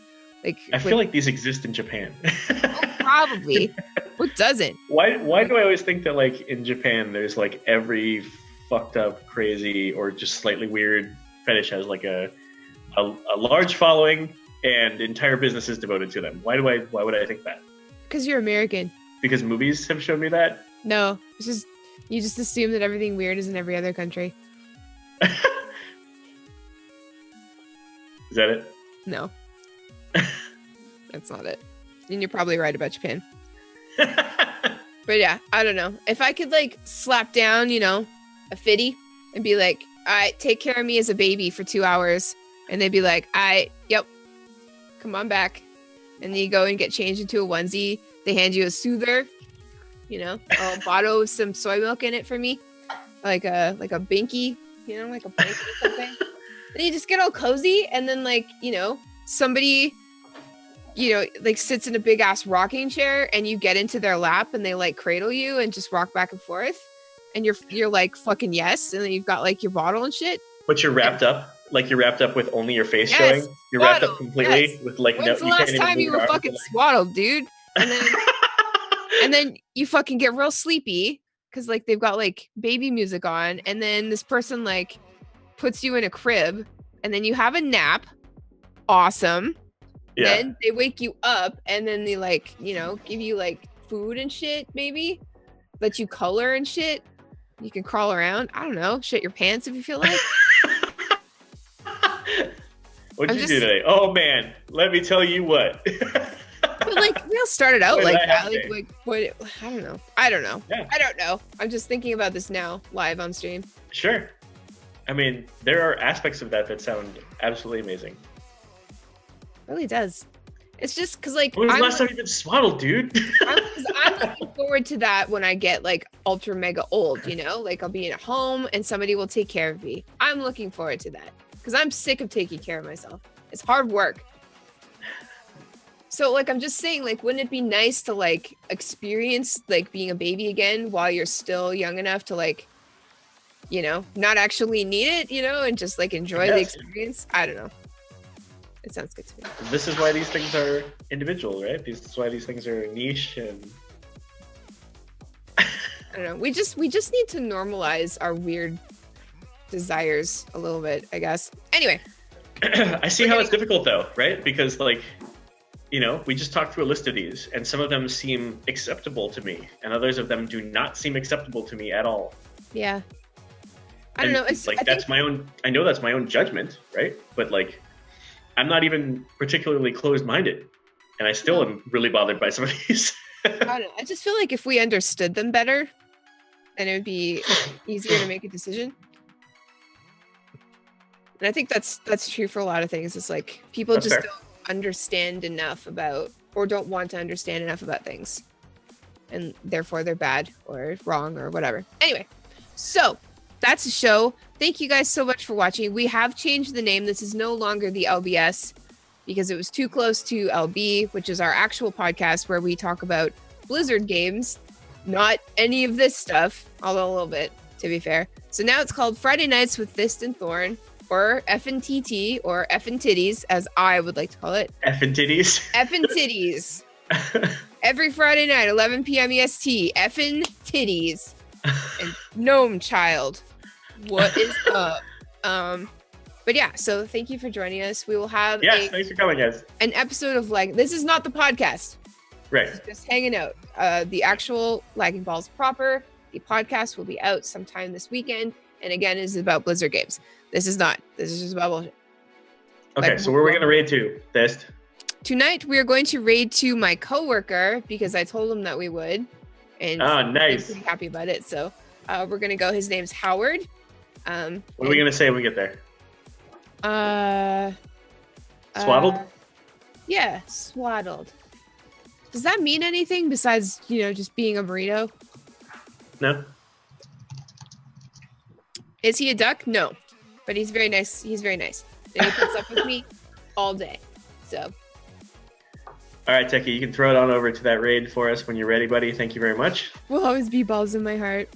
[SPEAKER 2] Like
[SPEAKER 1] I feel like these exist in Japan.
[SPEAKER 2] Oh, probably. What doesn't?
[SPEAKER 1] Why do I always think that like in Japan there's like every fucked up, crazy, or just slightly weird fetish has like a large following and entire businesses devoted to them? Why would I think that?
[SPEAKER 2] Because you're American. Because
[SPEAKER 1] movies have shown me that?
[SPEAKER 2] No, it's just you just assume that everything weird is in every other country.
[SPEAKER 1] Is that it?
[SPEAKER 2] No. That's not it. And you're probably right about Japan. But yeah, I don't know. If I could like slap down, you know, a fitty and be like, all right, take care of me as a baby for 2 hours. And they'd be like, yep, come on back. And then you go and get changed into a onesie. They hand you a soother, you know, a bottle with some soy milk in it for me. Like a binky, you know, like a blanket or something. Then you just get all cozy, and then like, you know, somebody, you know, like sits in a big ass rocking chair and you get into their lap and they like cradle you and just rock back and forth. And you're like fucking yes. And then you've got like your bottle and shit.
[SPEAKER 1] But you're wrapped up? Like you're wrapped up with only your face showing? You're wrapped up completely with like
[SPEAKER 2] When's the last time you were fucking swaddled, dude? And then and then you fucking get real sleepy because like they've got like baby music on, and then this person like puts you in a crib, and then you have a nap. Awesome. Yeah. Then they wake you up, and then they like, you know, give you like food and shit, maybe let you color and shit. You can crawl around. I don't know. Shit your pants if you feel like.
[SPEAKER 1] What'd you do today? Oh man, let me tell you what.
[SPEAKER 2] But like we all started out like that. Like what? I don't know. Yeah. I don't know. I'm just thinking about this now, live on stream.
[SPEAKER 1] Sure. I mean, there are aspects of that sound absolutely amazing.
[SPEAKER 2] It really does. It's just because like
[SPEAKER 1] when was the last time you've been swaddled, dude?
[SPEAKER 2] I'm looking forward to that when I get like ultra mega old, you know, like I'll be at home and somebody will take care of me. I'm looking forward to that because I'm sick of taking care of myself. It's hard work. So like I'm just saying, like, wouldn't it be nice to like experience like being a baby again while you're still young enough to like, you know, not actually need it, you know, and just like enjoy the experience? I don't know. It sounds good to me.
[SPEAKER 1] This is why these things are individual, right? This is why these things are niche and
[SPEAKER 2] I don't know. We just need to normalize our weird desires a little bit, I guess. Anyway.
[SPEAKER 1] I see how it's difficult though, right? Because like we just talked through a list of these, and some of them seem acceptable to me, and others of them do not seem acceptable to me at all.
[SPEAKER 2] Yeah. I don't know. It's
[SPEAKER 1] like that's my own. I know that's my own judgment, right? But like, I'm not even particularly closed-minded, and I still am really bothered by some of these.
[SPEAKER 2] I don't know. I just feel like if we understood them better, then it would be easier to make a decision. And I think that's true for a lot of things. It's like people
[SPEAKER 1] That's
[SPEAKER 2] just
[SPEAKER 1] fair.
[SPEAKER 2] don't understand enough about, or don't want to understand enough about things, and therefore they're bad or wrong or whatever. Anyway, so that's the show. Thank you guys so much for watching. We have changed the name. This is no longer the LBS because it was too close to LB, which is our actual podcast where we talk about Blizzard games, not any of this stuff, although a little bit, to be fair. So now it's called Friday Nights with Fist and Thorn, or FNTT, or Effin' Titties, as I would like to call it.
[SPEAKER 1] Effin' titties.
[SPEAKER 2] Effin' Titties. Every Friday night, 11 p.m. EST, Effin' Titties. And Gnome Child. What is up? But yeah, so thank you for joining us. We will have
[SPEAKER 1] Yes, thanks for coming, guys.
[SPEAKER 2] an episode of this is not the podcast.
[SPEAKER 1] Right.
[SPEAKER 2] It's just hanging out. The actual Lagging Balls proper, the podcast will be out sometime this weekend. And again, is about Blizzard games. This is not. This is just about bullshit.
[SPEAKER 1] Okay, so where are we going to raid to, Thist?
[SPEAKER 2] Tonight, we are going to raid to my coworker because I told him that we would. And
[SPEAKER 1] Nice.
[SPEAKER 2] I'm pretty happy about it. So we're going to go. His name's Howard.
[SPEAKER 1] What are we going to say when we get there? Swaddled?
[SPEAKER 2] Yeah, swaddled. Does that mean anything besides, just being a burrito?
[SPEAKER 1] No?
[SPEAKER 2] Is he a duck? No. But he's very nice. He's very nice. And he puts up with me all day. So.
[SPEAKER 1] All right, Techie, you can throw it on over to that raid for us when you're ready, buddy. Thank you very much.
[SPEAKER 2] Will always be balls in my heart.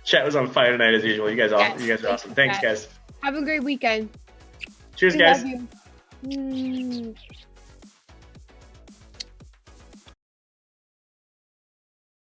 [SPEAKER 1] Chat was on fire tonight as usual. You guys are awesome. Thanks, guys.
[SPEAKER 2] Have a great weekend.
[SPEAKER 1] Cheers,
[SPEAKER 2] We
[SPEAKER 1] guys.
[SPEAKER 2] love you.